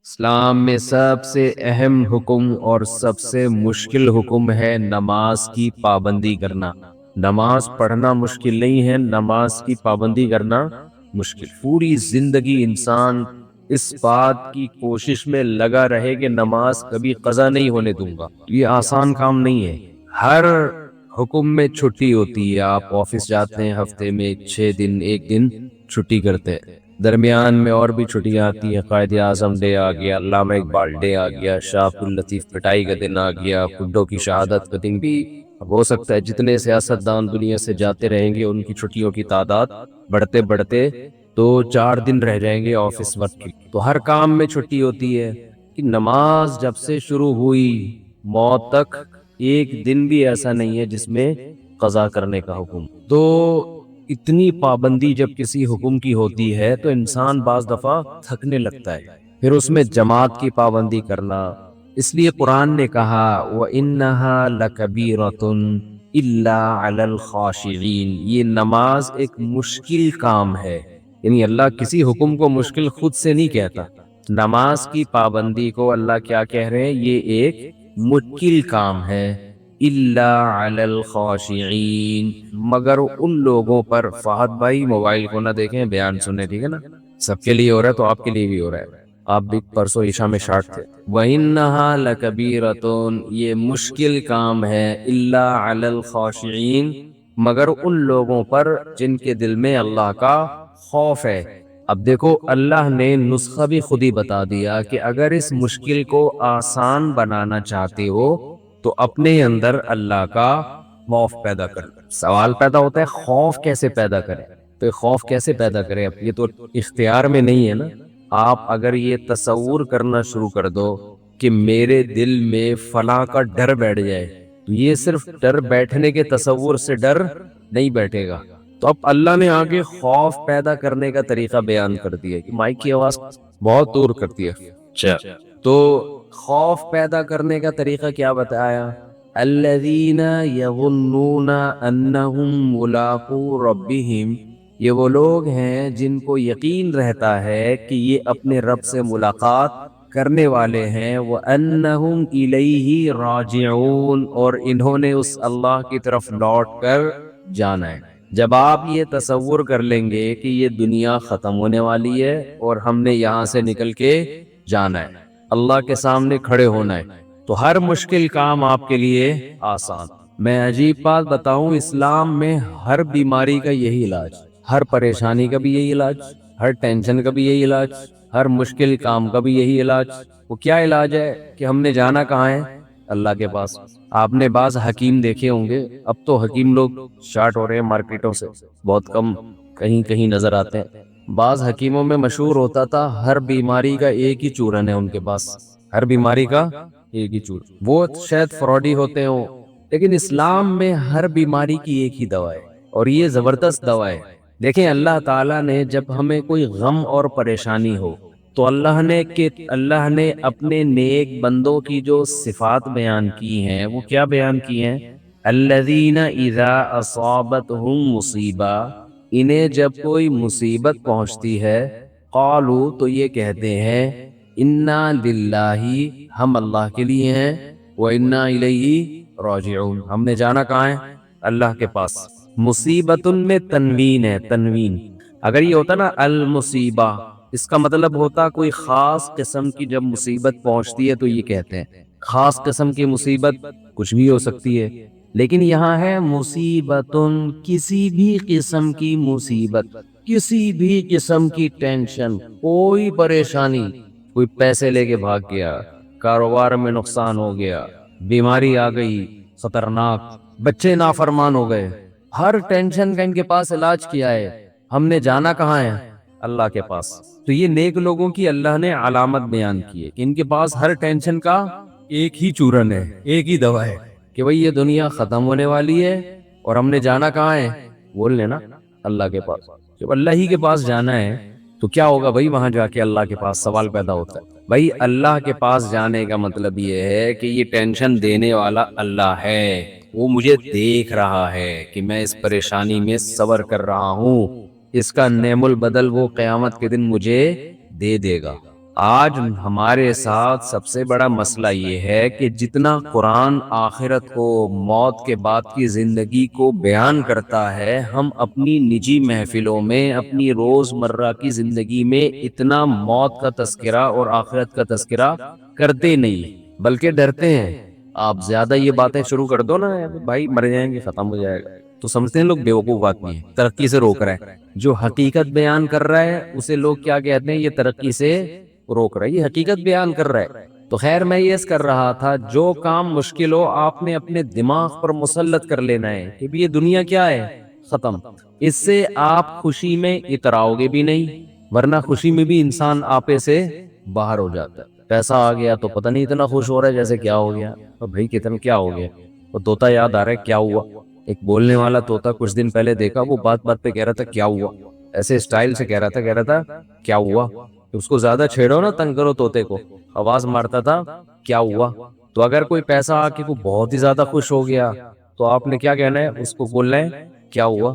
اسلام میں سب سے اہم حکم اور سب سے مشکل حکم ہے نماز کی پابندی کرنا۔ نماز پڑھنا مشکل نہیں ہے، نماز کی پابندی کرنا مشکل۔ پوری زندگی انسان اس بات کی کوشش میں لگا رہے کہ نماز کبھی قضا نہیں ہونے دوں گا، یہ آسان کام نہیں ہے۔ ہر حکم میں چھٹی ہوتی ہے، آپ آفس جاتے ہیں ہفتے میں 6 دن، 1 دن چھٹی کرتے ہیں، درمیان میں اور بھی چھٹیاں آتی ہیں، قائد اعظم ڈے آ گیا، علامہ اقبال ڈے آ گیا، شاہ عبد الطیف پٹائی کا دن آ گیا، بھٹو کی شہادت کا دن بھی ہو سکتا ہے۔ جتنے سیاستدان دنیا سے جاتے رہیں گے ان کی چھٹیوں کی تعداد بڑھتے بڑھتے تو 4 دن رہ جائیں گے آفس ورک کی۔ تو ہر کام میں چھٹی ہوتی ہے کہ نماز جب سے شروع ہوئی موت تک ایک دن بھی ایسا نہیں ہے جس میں قضا کرنے کا حکم۔ تو اتنی پابندی جب کسی حکم کی ہوتی ہے تو انسان بعض دفعہ تھکنے لگتا ہے، پھر اس میں جماعت کی پابندی کرنا۔ اس لیے قرآن نے کہا وَإِنَّهَا لَكَبِيرَةٌ إِلَّا عَلَى الْخَاشِعِينَ، یہ نماز ایک مشکل کام ہے، یعنی اللہ کسی حکم کو مشکل خود سے نہیں کہتا۔ نماز کی پابندی کو اللہ کیا کہہ رہے ہیں؟ یہ ایک مشکل کام ہے، الا علی الخاشعین، مگر ان لوگوں پر۔ فہد بھائی موبائل کو نہ دیکھیں، بیان سنیں، ٹھیک ہے نا؟ سب کے لیے ہو رہا ہے تو آپ کے لیے بھی ہو رہا ہے، آپ بھی پرسوں عشاء میں شارٹ تھے۔ وَإِنَّهَا لَكَبِيرَةٌ، یہ مشکل کام ہے، الا علی الخاشعین، مگر ان لوگوں پر جن کے دل میں اللہ کا خوف ہے۔ اب دیکھو اللہ نے نسخہ بھی خود ہی بتا دیا کہ اگر اس مشکل کو آسان بنانا چاہتے ہو تو اپنے اندر اللہ کا خوف پیدا کر۔ سوال پیدا ہوتا ہے خوف کیسے پیدا کریں؟ تو خوف کیسے پیدا کریں؟ اب یہ تو اختیار میں نہیں ہے نا۔ آپ اگر یہ تصور کرنا شروع کر دو کہ میرے دل میں فلاں کا ڈر بیٹھ جائے، تو یہ صرف ڈر بیٹھنے کے تصور سے ڈر نہیں بیٹھے گا۔ تو اب اللہ نے آگے خوف پیدا کرنے کا طریقہ بیان کر دیا کہ مائک کی آواز بہت دور کرتی ہے۔ اچھا، تو خوف پیدا کرنے کا طریقہ کیا بتایا؟ الذین یظنون انہم ملاقو ربہم، یہ وہ لوگ ہیں جن کو یقین رہتا ہے کہ یہ اپنے رب سے ملاقات کرنے والے ہیں، وَأَنَّهُمْ إِلَيْهِ رَاجِعُونَ، اور انہوں نے اس اللہ کی طرف لوٹ کر جانا ہے۔ جب آپ یہ تصور کر لیں گے کہ یہ دنیا ختم ہونے والی ہے اور ہم نے یہاں سے نکل کے جانا ہے، اللہ کے سامنے کھڑے ہونا ہے، تو ہر مشکل کام آپ کے لیے آسان۔ میں عجیب بات بتاؤں، اسلام میں ہر بیماری کا یہی علاج، ہر پریشانی کا بھی یہی علاج، ہر ٹینشن کا بھی یہی علاج، ہر مشکل کام کا بھی یہی علاج۔ وہ کیا علاج ہے کہ ہم نے جانا کہاں ہے؟ اللہ کے پاس۔ آپ نے بعض حکیم دیکھے ہوں گے، اب تو حکیم لوگ شارٹ ہو رہے ہیں مارکیٹوں سے، بہت کم کہیں کہیں نظر آتے ہیں۔ بعض حکیموں میں مشہور ہوتا تھا ہر بیماری کا ایک ہی چورن ہے ان کے پاس، ہر بیماری کا ایک ہی چورن۔ وہ شاید فراڈی ہوتے ہوں، لیکن اسلام میں ہر بیماری کی ایک ہی دوا ہے، اور یہ زبردست دوا ہے۔ دیکھیں اللہ تعالیٰ نے جب ہمیں کوئی غم اور پریشانی ہو تو اللہ نے اپنے نیک بندوں کی جو صفات بیان کی ہیں وہ کیا بیان کی ہیں؟ الذین اذا اصابتہم مصیبہ، انہیں جب کوئی مصیبت پہنچتی ہے، قالوا، تو یہ کہتے ہیں، انا للہ، ہم اللہ کے لیے ہیں، وانا الیہ راجعون، ہم نے جانا کہاں ہے؟ اللہ کے پاس۔ مصیبت میں تنوین ہے، تنوین۔ اگر یہ ہوتا نا المصیبہ، اس کا مطلب ہوتا کوئی خاص قسم کی جب مصیبت پہنچتی ہے تو یہ کہتے ہیں خاص قسم کی مصیبت کچھ بھی ہو سکتی ہے، لیکن یہاں ہے مصیبت، کسی بھی قسم کی مصیبت، کسی بھی قسم کی ٹینشن، کوئی پریشانی، کوئی پیسے لے کے بھاگ گیا، کاروبار میں نقصان ہو گیا، بیماری آ گئی خطرناک، بچے نافرمان ہو گئے، ہر ٹینشن کا ان کے پاس علاج کیا ہے۔ ہم نے جانا کہاں ہے؟ اللہ کے پاس۔ تو یہ نیک لوگوں کی اللہ نے علامت بیان کی ہے کہ ان کے پاس ہر ٹینشن کا ایک ہی چورن ہے، ایک ہی دوا ہے، کہ بھئی یہ دنیا ختم ہونے والی ہے اور ہم نے جانا کہاں ہے؟ بول لینا اللہ کے پاس۔ جب اللہ ہی کے پاس جانا ہے تو کیا ہوگا بھئی وہاں جا کے؟ اللہ کے پاس سوال پیدا ہوتا ہے، بھئی اللہ کے پاس جانے کا مطلب یہ ہے کہ یہ ٹینشن دینے والا اللہ ہے، وہ مجھے دیکھ رہا ہے کہ میں اس پریشانی میں صبر کر رہا ہوں، اس کا نعم البدل وہ قیامت کے دن مجھے دے دے گا۔ آج ہمارے ساتھ سب سے بڑا مسئلہ یہ ہے کہ جتنا قرآن آخرت کو، موت کے بعد کی زندگی کو بیان کرتا ہے، ہم اپنی نجی محفلوں میں، اپنی روز مرہ کی زندگی میں اتنا موت کا تذکرہ اور آخرت کا تذکرہ کرتے نہیں، بلکہ ڈرتے ہیں۔ آپ زیادہ یہ باتیں شروع کر دو نا، بھائی مر جائیں گے، ختم ہو جائے گا، تو سمجھتے ہیں لوگ بیوقوف آدمی ہے، ترقی سے روک رہا ہے۔ جو حقیقت بیان کر رہا ہے اسے لوگ کیا کہتے ہیں؟ یہ ترقی سے روک رہا ہے، یہ حقیقت بیان کر رہا ہے۔ تو خیر میں یہ کر رہا تھا، جو کام مشکل ہو آپ نے اپنے دماغ پر مسلط کر لینا ہے کہ یہ دنیا کیا ہے؟ ختم۔ اس سے آپ خوشی میں اتراؤ گے بھی نہیں، ورنہ خوشی میں بھی انسان آپے سے باہر ہو جاتا ہے۔ پیسہ آ گیا تو پتہ نہیں اتنا خوش ہو رہا ہے جیسے کیا ہو گیا، اور بھائی کتنا کیا ہو گیا، وہ طوطا یاد آ رہا ہے کیا ہوا؟ ایک بولنے والا طوطا کچھ دن پہلے دیکھا، وہ بات بات پہ کہہ رہا تھا کیا ہوا، ایسے اسٹائل سے کہہ رہا تھا کیا ہوا؟ اس کو زیادہ چھیڑو نا، تنگ کرو طوطے کو، آواز مارتا تھا کیا ہوا؟ تو اگر کوئی پیسہ آ کے کوئی بہت ہی زیادہ خوش ہو گیا تو آپ نے کیا کہنا ہے؟ اس کو بولنا ہے کیا ہوا؟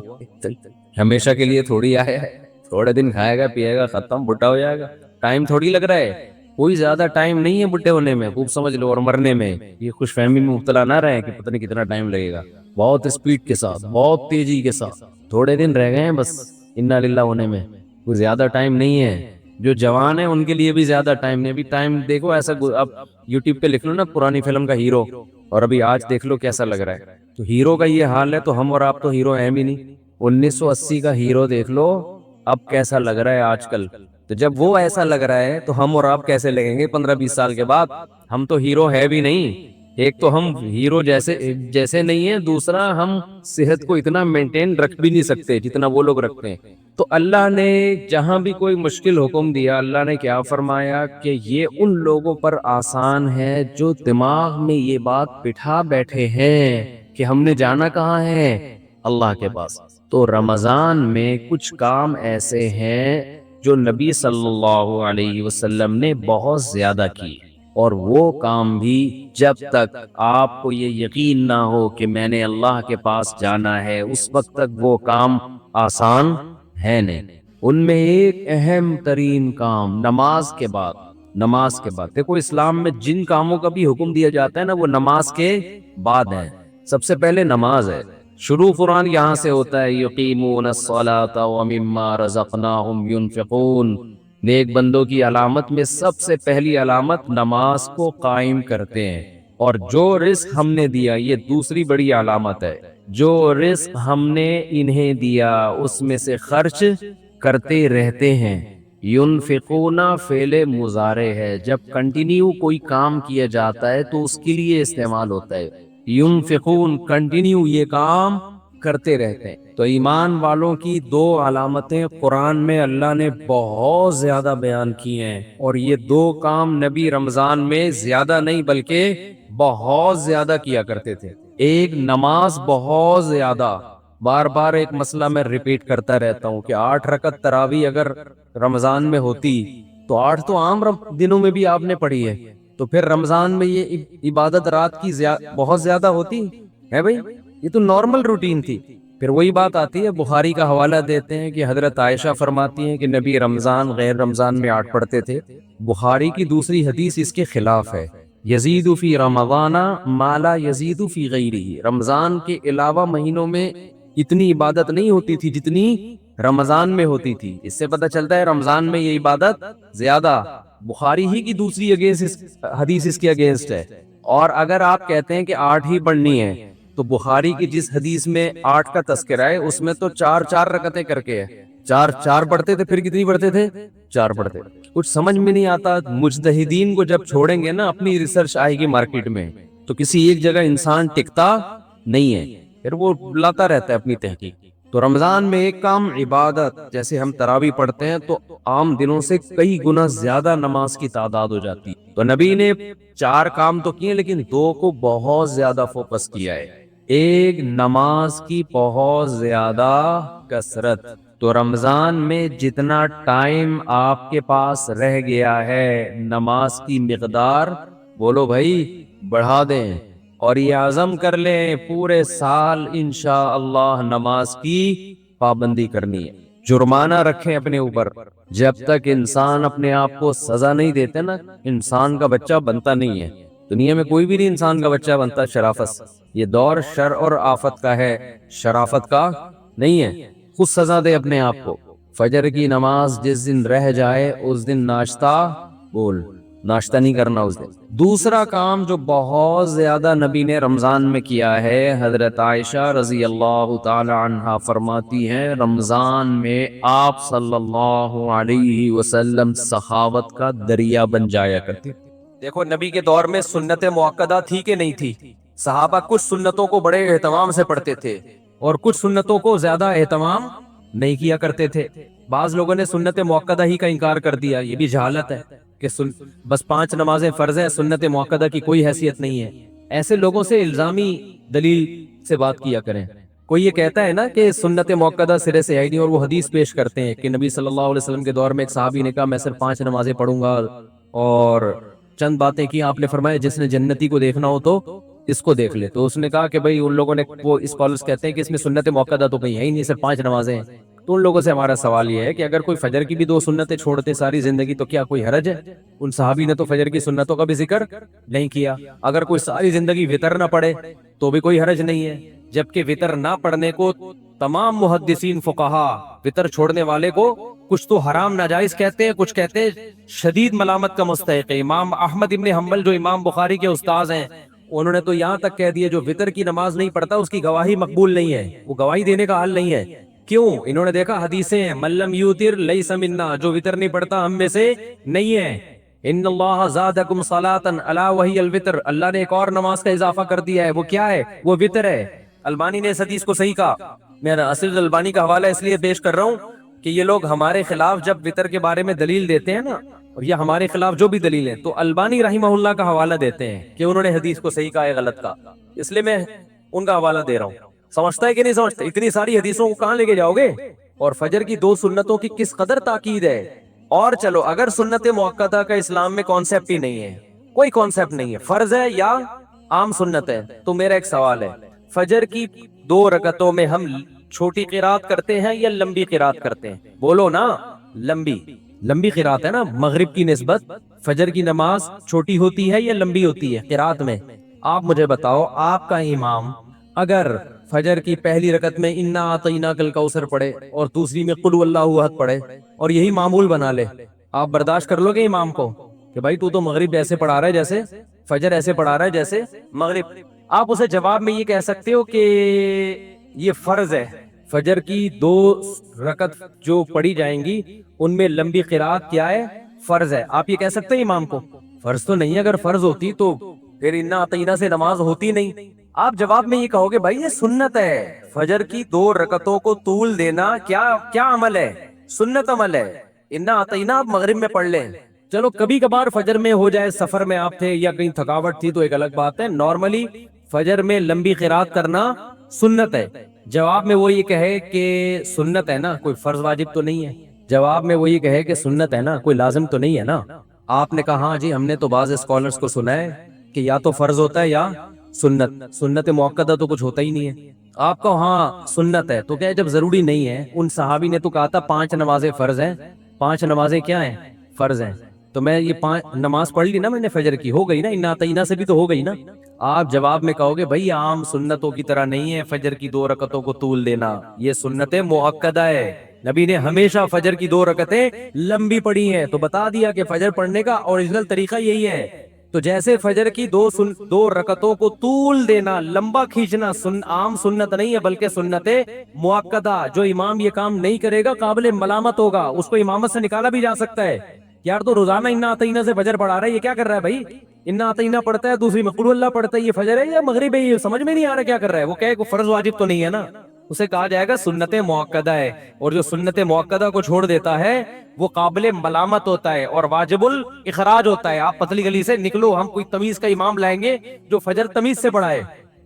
ہمیشہ کے لیے تھوڑی آیا ہے، تھوڑے دن کھائے گا پیے گا ختم، بڈھا ہو جائے گا، ٹائم تھوڑی لگ رہا ہے، کوئی زیادہ ٹائم نہیں ہے بڈھے ہونے میں، خوب سمجھ لو، اور مرنے میں یہ خوش فہمی میں مبتلا نہ رہے کہ پتہ نہیں کتنا ٹائم لگے گا، بہت اسپیڈ کے ساتھ، بہت تیزی کے ساتھ، تھوڑے دن رہ گئے ہیں بس انا للہ ہونے میں، کوئی زیادہ ٹائم نہیں ہے۔ جو جوان ہیں ان کے لیے بھی زیادہ ٹائم نہیں، ابھی ٹائم دیکھو ایسا، اب یوٹیوب پہ لکھ لو نا پرانی فلم کا ہیرو، اور ابھی آج دیکھ لو کیسا لگ رہا ہے، تو ہیرو کا یہ حال ہے تو ہم اور آپ تو ہیرو ہیں بھی نہیں۔ 1980 کا ہیرو دیکھ لو اب کیسا لگ رہا ہے آج کل، تو جب وہ ایسا لگ رہا ہے تو ہم اور آپ کیسے لگیں گے 15-20 سال کے بعد؟ ہم تو ہیرو ہے بھی نہیں، ایک تو ہم ہیرو جیسے نہیں ہے، دوسرا ہم صحت کو اتنا مینٹین رکھ بھی نہیں سکتے جتنا وہ لوگ رکھتے ہیں۔ تو اللہ نے جہاں بھی کوئی مشکل حکم دیا، اللہ نے کیا فرمایا کہ یہ ان لوگوں پر آسان ہے جو دماغ میں یہ بات بٹھا بیٹھے ہیں کہ ہم نے جانا کہاں ہے؟ اللہ کے پاس۔ تو رمضان میں کچھ کام ایسے ہیں جو نبی صلی اللہ علیہ وسلم نے بہت زیادہ کی، اور وہ کام بھی جب تک آپ کو یہ یقین نہ ہو کہ میں نے اللہ کے پاس جانا ہے اس وقت تک وہ کام آسان ہے نہیں۔ ان میں ایک اہم ترین کام نماز کے بعد دیکھو اسلام میں جن کاموں کا بھی حکم دیا جاتا ہے نا وہ نماز کے بعد ہے۔ سب سے پہلے نماز ہے، شروع قرآن یہاں سے ہوتا ہے، یقیمون الصلاۃ ومما رزقناہم ينفقون۔ نیک بندوں کی علامت میں سب سے پہلی علامت نماز کو قائم کرتے ہیں، اور جو رزق ہم نے دیا یہ دوسری بڑی علامت ہے، جو رزق ہم نے انہیں دیا اس میں سے خرچ کرتے رہتے ہیں۔ ينفقون فعل مضارع ہے، جب کنٹینیو کوئی کام کیا جاتا ہے تو اس کے لیے استعمال ہوتا ہے، ينفقون کنٹینیو یہ کام کرتے رہتے ہیں۔ تو ایمان والوں کی دو علامتیں قرآن میں اللہ نے بہت زیادہ بیان کی ہیں، اور یہ دو کام نبی رمضان میں زیادہ نہیں بلکہ بہت زیادہ کیا کرتے تھے۔ ایک نماز بہت زیادہ، بار بار ایک مسئلہ میں ریپیٹ کرتا رہتا ہوں کہ 8 رکعت تراویح اگر رمضان میں ہوتی تو 8 تو عام دنوں میں بھی آپ نے پڑھی ہے، تو پھر رمضان میں یہ عبادت رات کی بہت زیادہ ہوتی ہے بھائی، یہ تو نارمل روٹین تھی۔ پھر وہی بات آتی ہے، بخاری کا حوالہ دیتے ہیں کہ حضرت عائشہ فرماتی ہیں کہ نبی رمضان غیر رمضان میں 8 پڑھتے تھے۔ بخاری کی دوسری حدیث اس کے خلاف ہے، یزید فی رمضان ما لا یزید فی غیرہ، رمضان کے علاوہ مہینوں میں اتنی عبادت نہیں ہوتی تھی جتنی رمضان میں ہوتی تھی۔ اس سے پتہ چلتا ہے رمضان میں یہ عبادت زیادہ، بخاری ہی کی دوسری حدیث اس کے اگینسٹ ہے۔ اور اگر آپ کہتے ہیں کہ 8 ہی پڑھنی ہے تو بخاری کی جس حدیث میں 8 کا تذکرہ ہے اس میں تو 4 رکعتیں کر کے ہے، 4 پڑھتے تھے، پھر کتنی پڑھتے تھے؟ 4 پڑھتے۔ کچھ سمجھ میں نہیں آتا، مجتہدین کو جب چھوڑیں گے نا اپنی ریسرچ آئے گی مارکیٹ میں تو کسی ایک جگہ انسان ٹکتا نہیں ہے، پھر وہ لاتا رہتا ہے اپنی تحقیق۔ تو رمضان میں ایک کام عبادت، جیسے ہم تراویح پڑھتے ہیں تو عام دنوں سے کئی گنا زیادہ نماز کی تعداد ہو جاتی ہے، تو نبی نے 4 کام تو کیے لیکن 2 کو بہت زیادہ فوکس کیا ہے۔ ایک نماز کی بہت زیادہ کثرت، تو رمضان میں جتنا ٹائم آپ کے پاس رہ گیا ہے نماز کی مقدار بولو بھائی بڑھا دیں، اور یہ عزم کر لیں پورے سال انشاءاللہ نماز کی پابندی کرنی ہے۔ جرمانہ رکھیں اپنے اوپر. جب تک انسان اپنے آپ کو سزا نہیں دیتے نا، انسان کا بچہ بنتا نہیں ہے. دنیا میں کوئی بھی نہیں انسان کا بچہ بنتا شرافت سے. یہ دور شر اور آفت کا ہے، شرافت کا نہیں ہے. خود سزا دے اپنے آپ کو. فجر کی نماز جس دن رہ جائے اس دن ناشتہ ناشتہ نہیں کرنا اس دن. دوسرا کام جو بہت زیادہ نبی نے رمضان میں کیا ہے، حضرت عائشہ رضی اللہ تعالی عنہا فرماتی ہیں رمضان میں آپ صلی اللہ علیہ وسلم سخاوت کا دریا بن جایا کرتے. دیکھو نبی کے دور میں سنت موقدہ تھی کہ نہیں تھی؟ صحابہ کچھ سنتوں کو بڑے اہتمام سے پڑھتے تھے اور کچھ سنتوں کو زیادہ اہتمام نہیں کیا کرتے تھے. بعض لوگوں نے سنت موقدہ ہی کا انکار کر دیا. یہ بھی جہالت ہے کہ بس 5 نمازیں فرض ہیں، سنت موقدہ کی کوئی حیثیت نہیں ہے. ایسے لوگوں سے الزامی دلیل سے بات کیا کریں. کوئی یہ کہتا ہے نا کہ سنت موقدہ سرے سے ہے نہیں، اور وہ حدیث پیش کرتے ہیں کہ نبی صلی اللہ علیہ وسلم کے دور میں ایک صحابی نے کہا میں صرف 5 نمازیں پڑھوں گا، اور چند باتیں کی. آپ نے فرمایا جس نے جنتی کو دیکھنا ہو تو اس کو دیکھ لے. تو اس نے کہا کہ بھئی ان لوگوں نے، وہ اسکالرز کہتے ہیں کہ اس میں سنت موقدہ تو کہیں ہے ہی نہیں، صرف 5 نمازیں ہیں. تو ان لوگوں سے ہمارا سوال یہ ہے کہ اگر کوئی فجر کی بھی 2 سنتیں چھوڑتے ساری زندگی تو کیا کوئی حرج ہے؟ ان صحابی نے تو فجر کی سنتوں کا بھی ذکر نہیں کیا. اگر کوئی ساری زندگی وطر نہ پڑھے تو بھی کوئی حرج نہیں ہے، جبکہ وطر نہ پڑھنے کو تمام محدثین فقہا وطر چھوڑنے والے کو کچھ تو حرام ناجائز کہتے ہیں، کچھ کہتے ہیں شدید ملامت کا مستحق ہے. امام احمد ابن حنبل جو امام بخاری کے استاذ ہیں، انہوں نے تو یہاں تک کہہ دیا جو وطر کی نماز نہیں پڑھتا اس کی گواہی مقبول نہیں ہے، وہ گواہی دینے کا حل نہیں ہے. کیوں؟ انہوں نے دیکھا حدیثیں ہیں من لم یوتر لیس منا، جو وطر نہیں پڑھتا ہم میں سے نہیں ہے. ان اللہ زادکم صلاۃ الا وہی الوتر، اللہ نے ایک اور نماز کا اضافہ کر دیا ہے، وہ کیا ہے؟ وہ وطر ہے. البانی نے اس حدیث کو صحیح کہا. میں اصل البانی کا حوالہ اس لیے پیش کر رہا ہوں کہ یہ لوگ ہمارے خلاف جب وطر کے بارے میں دلیل دیتے ہیں نا، اور یہ ہمارے خلاف جو بھی دلیل ہے تو البانی رحمہ اللہ کا حوالہ دیتے ہیں کہ انہوں نے حدیث کو صحیح کہا ہے غلط کہا. اس لیے میں ان کا حوالہ دے رہا ہوں. سمجھتا ہے کہ نہیں سمجھتا؟ اتنی ساری حدیثوں کو کہاں لے کے جاؤ گے؟ اور فجر کی 2 سنتوں کی کس قدر تاکید ہے. اور چلو اگر سنت موقدہ کا اسلام میں کانسیپٹ ہی نہیں ہے، کوئی کانسیپٹ نہیں ہے، فرض ہے یا عام سنت ہے، تو میرا ایک سوال ہے فجر کی 2 رکعتوں میں ہم چھوٹی قرات کرتے ہیں یا لمبی قرات کرتے ہیں؟ بولو نا. لمبی قرات ہے نا. مغرب کی نسبت فجر کی نماز چھوٹی ہوتی ہے یا لمبی ہوتی ہے قرات میں؟ آپ مجھے بتاؤ. آپ کا امام اگر فجر کی پہلی رکعت میں انا اعطیناک الکوثر پڑھے اور دوسری میں قل واللہ احد پڑھے اور یہی معمول بنا لے، آپ برداشت کر لو گے امام کو کہ بھائی تو مغرب ایسے پڑھا رہا ہے جیسے فجر ایسے پڑھا رہا ہے جیسے مغرب؟ آپ اسے جواب میں یہ کہہ سکتے ہو کہ یہ فرض ہے، فجر کی 2 رکعت جو پڑھی جائیں گی ان میں لمبی قرات کیا ہے؟ فرض ہے. آپ یہ کہہ سکتے ہیں امام کو؟ فرض تو نہیں ہے. اگر فرض ہوتی تو پھر انا اعطینا سے نماز ہوتی نہیں. آپ جواب میں یہ کہو گے بھائی یہ سنت ہے، فجر کی 2 رکعتوں کو طول دینا کیا عمل ہے؟ سنت عمل ہے. انا اعطینا آپ مغرب میں پڑھ لیں. چلو کبھی کبھار فجر میں ہو جائے، سفر میں آپ تھے یا کہیں تھکاوٹ تھی تو ایک الگ بات ہے. نارملی فجر میں لمبی قرات کرنا سنت ہے. جواب میں وہ یہ کہے کہ سنت ہے نا، کوئی فرض واجب تو نہیں ہے. جواب میں وہ یہ کہے کہ سنت ہے نا، کوئی لازم تو نہیں ہے نا. آپ نے کہا ہاں جی ہم نے تو بعض اسکالرز کو سنا ہے کہ یا تو فرض ہوتا ہے یا سنت موقدہ تو کچھ ہوتا ہی نہیں ہے. آپ کو ہاں سنت ہے تو کیا جب ضروری نہیں ہے؟ ان صحابی نے تو کہا تھا 5 نمازیں فرض ہیں. 5 نمازیں کیا ہیں؟ فرض ہیں. تو میں یہ 5 نماز پڑھ لی نا میں نے فجر کی، ہو گئی نا. انا اعطینا سے بھی تو ہو گئی نا. آپ جواب میں کہو گے بھائی عام سنتوں کی طرح نہیں ہے فجر کی 2 رکعتوں کو طول دینا، یہ سنت موقدہ ہے. نبی نے ہمیشہ فجر کی 2 رکعتیں لمبی پڑھی ہیں. تو بتا دیا کہ فجر پڑھنے کا اوریجنل طریقہ یہی ہے. تو جیسے فجر کی 2 رکعتوں کو طول دینا، لمبا کھینچنا عام سنت نہیں ہے بلکہ سنت موقدہ. جو امام یہ کام نہیں کرے گا قابل ملامت ہوگا، اس کو امامت سے نکالا بھی جا سکتا ہے. یار تو روزانہ انا اعطینا سے فجر پڑھا رہا ہے، یہ کیا کر رہا ہے بھائی؟ انا اعطینا پڑھتا ہے، دوسری میں قل اللہ پڑھتا ہے، یہ فجر ہے یا مغرب ہے؟ یہ سمجھ میں نہیں آ رہا کیا کر رہا ہے. وہ کہے کہ فرض واجب تو نہیں ہے نا، اسے کہا جائے گا سنت موقدہ ہے. اور جو سنت موقدہ کو چھوڑ دیتا ہے وہ قابل ملامت ہوتا ہے اور واجب الاخراج ہوتا ہے. آپ پتلی گلی سے نکلو، ہم کوئی تمیز کا امام لائیں گے جو فجر تمیز سے پڑھائے.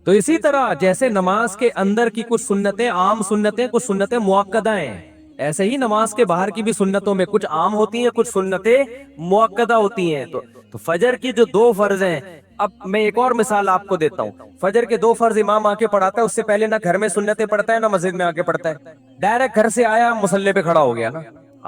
تو اسی طرح جیسے نماز کے اندر کی کچھ سنتیں عام سنتیں، کچھ سنتیں موقدہ ہیں، ایسے ہی نماز کے باہر کی بھی سنتوں میں کچھ عام ہوتی ہیں، کچھ سنتیں موقدہ ہوتی ہیں. تو فجر کی جو 2 فرض ہیں، اب میں ایک اور مثال آپ کو دیتا ہوں. فجر کے 2 فرض امام آ کے پڑھاتا ہے, اس سے پہلے نہ گھر میں سنتیں پڑھتا ہے نہ مسجد میں آ کے پڑھتا ہے, ڈائریکٹ گھر سے آیا مصلی پہ کھڑا ہو گیا نا.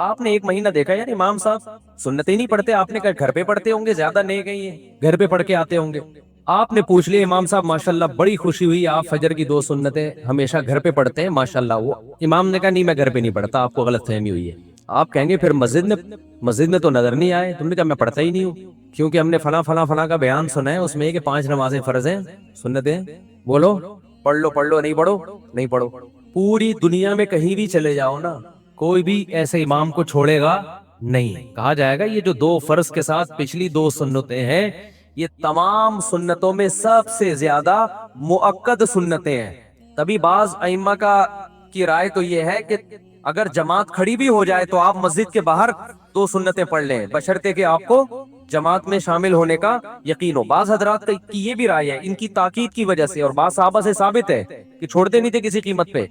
آپ نے 1 مہینہ دیکھا یار امام صاحب سنتیں نہیں پڑھتے, آپ نے کہا گھر پہ پڑھتے ہوں گے, زیادہ نہیں گئی ہیں گھر پہ پڑھ کے آتے ہوں گے. آپ نے پوچھ لیا امام صاحب ماشاءاللہ بڑی خوشی ہوئی, آپ فجر کی 2 سنتیں ہمیشہ گھر پہ پڑھتے ہیں ماشاءاللہ. وہ امام نے کہا نہیں میں گھر پہ نہیں پڑھتا, آپ کو غلط فہمی ہوئی ہے. آپ کہیں گے پھر مسجد میں تو نظر نہیں آئے. تم نے کہا میں پڑھتا ہی نہیں ہوں, کیونکہ ہم نے فلاں فلاں فلاں کا بیان سنا ہے, اس میں کہ 5 نمازیں فرض ہیں, سنتیں بولو پڑھ لو, نہیں پڑھو نہیں پڑھو. پوری دنیا میں کہیں بھی چلے جاؤ نا, کوئی بھی ایسے امام کو چھوڑے گا نہیں. کہا جائے گا یہ جو 2 فرض کے ساتھ پچھلی 2 سنتیں ہیں, یہ تمام سنتوں میں سب سے زیادہ مؤکد سنتیں ہیں. تبھی بعض ائمہ کی رائے تو یہ ہے کہ اگر جماعت کھڑی بھی ہو جائے تو آپ مسجد کے باہر 2 سنتیں پڑھ لیں, بشرطے کہ آپ کو جماعت میں شامل ہونے کا یقین ہو. بعض حضرات کی یہ بھی رائے ہے ان کی تاکید کی وجہ سے, اور بعض صحابہ سے ثابت ہے کہ چھوڑتے نہیں تھے کسی قیمت پہ.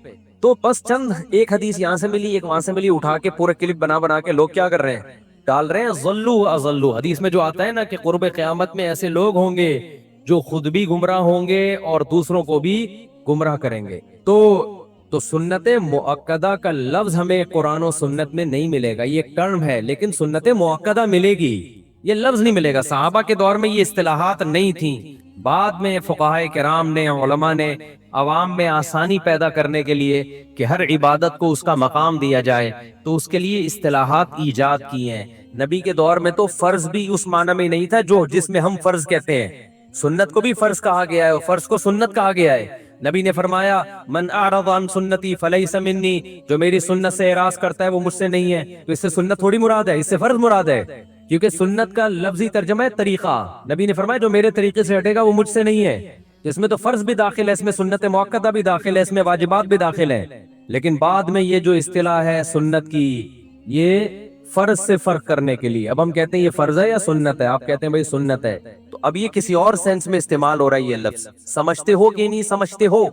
تو بس چند ایک حدیث یہاں سے ملی ایک وہاں سے ملی, اٹھا کے پورے کلپ بنا کے لوگ کیا کر رہے ہیں, ڈال رہے ہیں. ضلوا اضلوا, حدیث میں جو آتا ہے نا کہ قرب قیامت میں ایسے لوگ ہوں گے جو خود بھی گمراہ ہوں گے اور دوسروں کو بھی گمراہ کریں گے. تو سنت مؤکدہ کا لفظ ہمیں قرآن و سنت میں نہیں ملے گا, یہ ایک ٹرم ہے, لیکن سنت مؤکدہ ملے گی, یہ لفظ نہیں ملے گا. صحابہ کے دور میں یہ اصطلاحات نہیں تھیں, بعد میں فقہائے کرام نے علماء نے عوام میں آسانی پیدا کرنے کے لیے کہ ہر عبادت کو اس کا مقام دیا جائے تو اس کے لیے اصطلاحات ایجاد کی ہیں. نبی کے دور میں تو فرض بھی اس معنی میں نہیں تھا جس میں ہم فرض کہتے ہیں. سنت کو بھی فرض کہا گیا ہے اور فرض کو سنت کہا گیا ہے. نبی نے فرمایا من اعرض عن سنتی فلیس منی, جو میری سنت سے اعراض کرتا ہے وہ مجھ سے نہیں ہے. تو اس سے سنت تھوڑی مراد ہے, اس سے فرض مراد ہے, کیونکہ سنت کا لفظی ترجمہ ہے طریقہ. نبی نے فرمایا جو میرے طریقے سے ہٹے گا وہ مجھ سے نہیں ہے. اس میں تو فرض بھی داخل ہے, اس میں سنت مؤکدہ بھی داخل ہے, اس میں واجبات بھی داخل ہیں. لیکن بعد میں یہ جو اصطلاح ہے سنت کی, یہ فرض سے فرق کرنے کے لیے, اب ہم کہتے ہیں یہ فرض ہے یا سنت ہے, آپ کہتے ہیں بھائی سنت ہے, تو اب یہ کسی اور سینس میں استعمال ہو رہا ہے یہ لفظ. سمجھتے ہو کہ نہیں سمجھتے ہو؟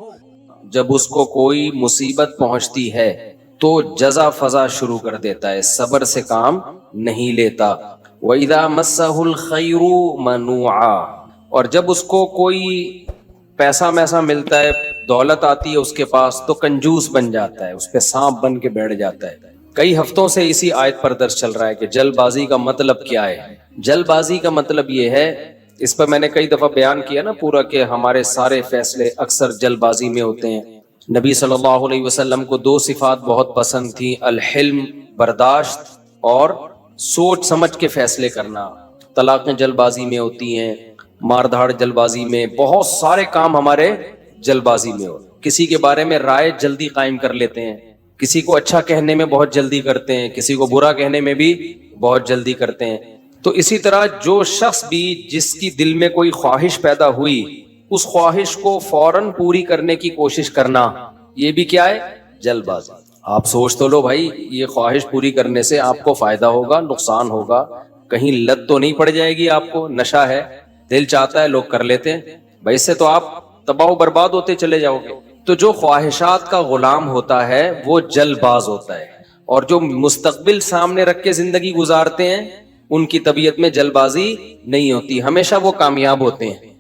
جب اس کو کوئی مصیبت پہنچتی ہے تو جزا فضا شروع کر دیتا ہے, صبر سے کام نہیں لیتا. وَإِذَا مَسَّهُ الْخَيْرُ مَنُوعًا, اور جب اس کو کوئی پیسہ میسا ملتا ہے, دولت آتی ہے اس کے پاس, تو کنجوس بن جاتا ہے, اس پہ سانپ بن کے بیٹھ جاتا ہے. کئی ہفتوں سے اسی آیت پر درس چل رہا ہے کہ جلد بازی کا مطلب کیا ہے. جلد بازی کا مطلب یہ ہے, اس پر میں نے کئی دفعہ بیان کیا نا پورا, کہ ہمارے سارے فیصلے اکثر جلد بازی میں ہوتے ہیں. نبی صلی اللہ علیہ وسلم کو 2 صفات بہت پسند تھی, الحلم برداشت اور سوچ سمجھ کے فیصلے کرنا. طلاقیں جلد بازی میں ہوتی ہیں, مار دھاڑ جلد بازی میں, بہت سارے کام ہمارے جلد بازی میں ہوتے. کسی کے بارے میں رائے جلدی قائم کر لیتے ہیں, کسی کو اچھا کہنے میں بہت جلدی کرتے ہیں, کسی کو برا کہنے میں بھی بہت جلدی کرتے ہیں. تو اسی طرح جو شخص بھی جس کی دل میں کوئی خواہش پیدا ہوئی, اس خواہش کو فوراً پوری کرنے کی کوشش کرنا, یہ بھی کیا ہے, جلد بازی. آپ سوچ تو لو بھائی یہ خواہش پوری کرنے سے آپ کو فائدہ ہوگا نقصان ہوگا, کہیں لت تو نہیں پڑ جائے گی آپ کو, نشہ ہے, دل چاہتا ہے لوگ کر لیتے ہیں بھائی, اس سے تو آپ تباہ و برباد ہوتے چلے جاؤ گے. تو جو خواہشات کا غلام ہوتا ہے وہ جلد باز ہوتا ہے, اور جو مستقبل سامنے رکھ کے زندگی گزارتے ہیں ان کی طبیعت میں جلد بازی نہیں ہوتی, ہمیشہ وہ کامیاب ہوتے ہیں.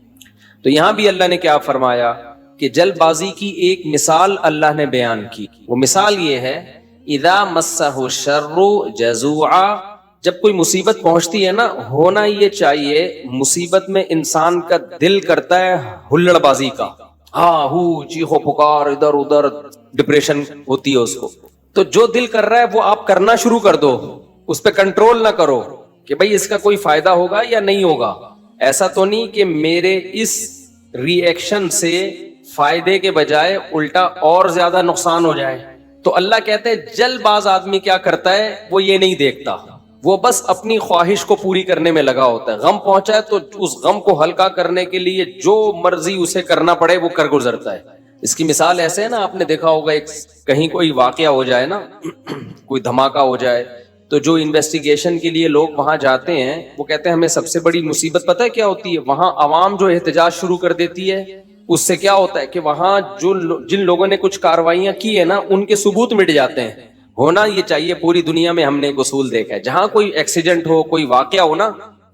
تو یہاں بھی اللہ نے کیا فرمایا کہ جلد بازی کی ایک مثال اللہ نے بیان کی. وہ مثال یہ ہے, اذا مسہ الشر جزوعا, جب کوئی مصیبت پہنچتی ہے نا, ہونا یہ چاہیے مصیبت میں انسان کا دل کرتا ہے ہلڑ بازی کا, ہاں ہو چیخو پکار, ادھر ادھر ڈپریشن ہوتی ہے اس کو. تو جو دل کر رہا ہے وہ آپ کرنا شروع کر دو, اس پہ کنٹرول نہ کرو کہ بھئی اس کا کوئی فائدہ ہوگا یا نہیں ہوگا. ایسا تو نہیں کہ میرے اس ری ایکشن سے فائدے کے بجائے الٹا اور زیادہ نقصان ہو جائے. تو اللہ کہتے ہیں جلد باز آدمی کیا کرتا ہے, وہ یہ نہیں دیکھتا, وہ بس اپنی خواہش کو پوری کرنے میں لگا ہوتا ہے. غم پہنچا ہے تو اس غم کو ہلکا کرنے کے لیے جو مرضی اسے کرنا پڑے وہ کر گزرتا ہے. اس کی مثال ایسے ہے نا, آپ نے دیکھا ہوگا ایک کہیں کوئی واقعہ ہو جائے نا, کوئی دھماکہ ہو جائے, تو جو انویسٹیگیشن کے لیے لوگ وہاں جاتے ہیں وہ کہتے ہیں ہمیں سب سے بڑی مصیبت پتہ ہے کیا ہوتی ہے, وہاں عوام جو احتجاج شروع کر دیتی ہے, اس سے کیا ہوتا ہے کہ وہاں جن لوگوں نے کچھ کارروائیاں کی ہے نا ان کے ثبوت مٹ جاتے ہیں. ہونا یہ چاہیے, پوری دنیا میں ہم نے ایک اصول دیکھا ہے, جہاں کوئی ایکسیڈنٹ ہو, کوئی واقعہ ہو نا,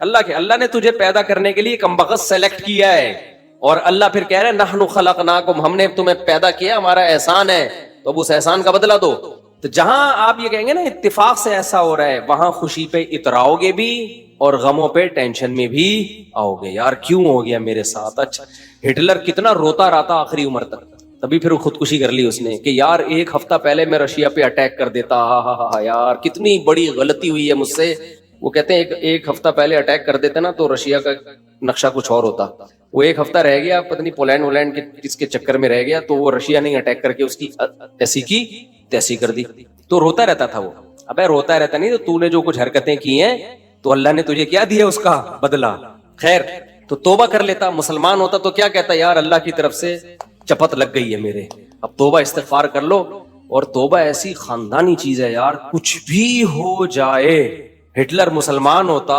اللہ کے. اللہ نے تجھے پیدا کرنے کے لیے کمبخت سلیکٹ کیا ہے, اور اللہ پھر کہہ رہا ہے نحن خلقناکم, ہم نے تمہیں پیدا کیا, ہمارا احسان ہے, تو اب اس احسان کا بدلہ دو. تو جہاں آپ یہ کہیں گے نا اتفاق سے ایسا ہو رہا ہے, وہاں خوشی پہ اتراؤ گے بھی اور غموں پہ ٹینشن میں بھی آؤ گے. یار کیوں ہو گیا میرے ساتھ؟ اچھا ہٹلر کتنا روتا رہتا آخری عمر تک, تبھی پھر خودکشی کر لی اس نے کہ یار ایک ہفتہ پہلے میں رشیا پہ اٹیک کر دیتا, ہاں یار کتنی بڑی غلطی ہوئی ہے مجھ سے. وہ کہتے ہیں ایک ہفتہ پہلے اٹیک کر دیتے نا تو رشیا کا نقشہ کچھ اور ہوتا. وہ ایک ہفتہ رہ گیا, پتہ نہیں پولینڈ ولینڈ کے کس کے چکر میں رہ گیا, تو وہ رشیا نے اٹیک کر کے اس کی ایسی کی تیسی کر دی. تو روتا رہتا تھا وہ. ابے روتا رہتا نہیں, تو نے جو کچھ حرکتیں کی ہیں تو اللہ نے تجھے کیا دیا اس کا بدلہ. خیر تو توبہ کر لیتا, مسلمان ہوتا تو کیا کہتا, یار اللہ کی طرف سے چپت لگ گئی ہے میرے, اب توبہ استغفار کر لو. اور توبہ ایسی خاندانی چیز ہے یار, کچھ بھی ہو جائے. ہٹلر مسلمان ہوتا,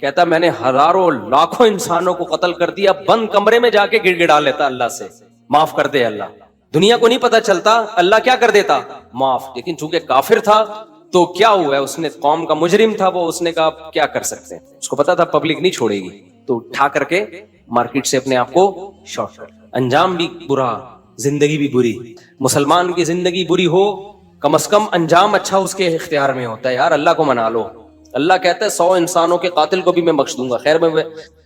کہتا میں نے ہزاروں لاکھوں انسانوں کو قتل کر دیا, بند کمرے میں جا کے گڑ گڑا لیتا اللہ سے, معاف کر دے اللہ. دنیا کو نہیں پتا چلتا, اللہ کیا کر دیتا, معاف. لیکن چونکہ کافر تھا تو کیا ہوا ہے, اس نے قوم کا مجرم تھا وہ, اس نے کہا کیا کر سکتے ہیں, اس کو پتا تھا پبلک نہیں چھوڑے گی, تو اٹھا کر کے مارکیٹ سے اپنے آپ کو شارٹ کر. انجام بھی برا, زندگی بھی بری. مسلمان کی زندگی بری ہو, کم از کم انجام اچھا اس کے اختیار میں ہوتا ہے. یار اللہ کو منا لو. اللہ کہتا ہے 100 انسانوں کے قاتل کو بھی میں بخش دوں گا. خیر میں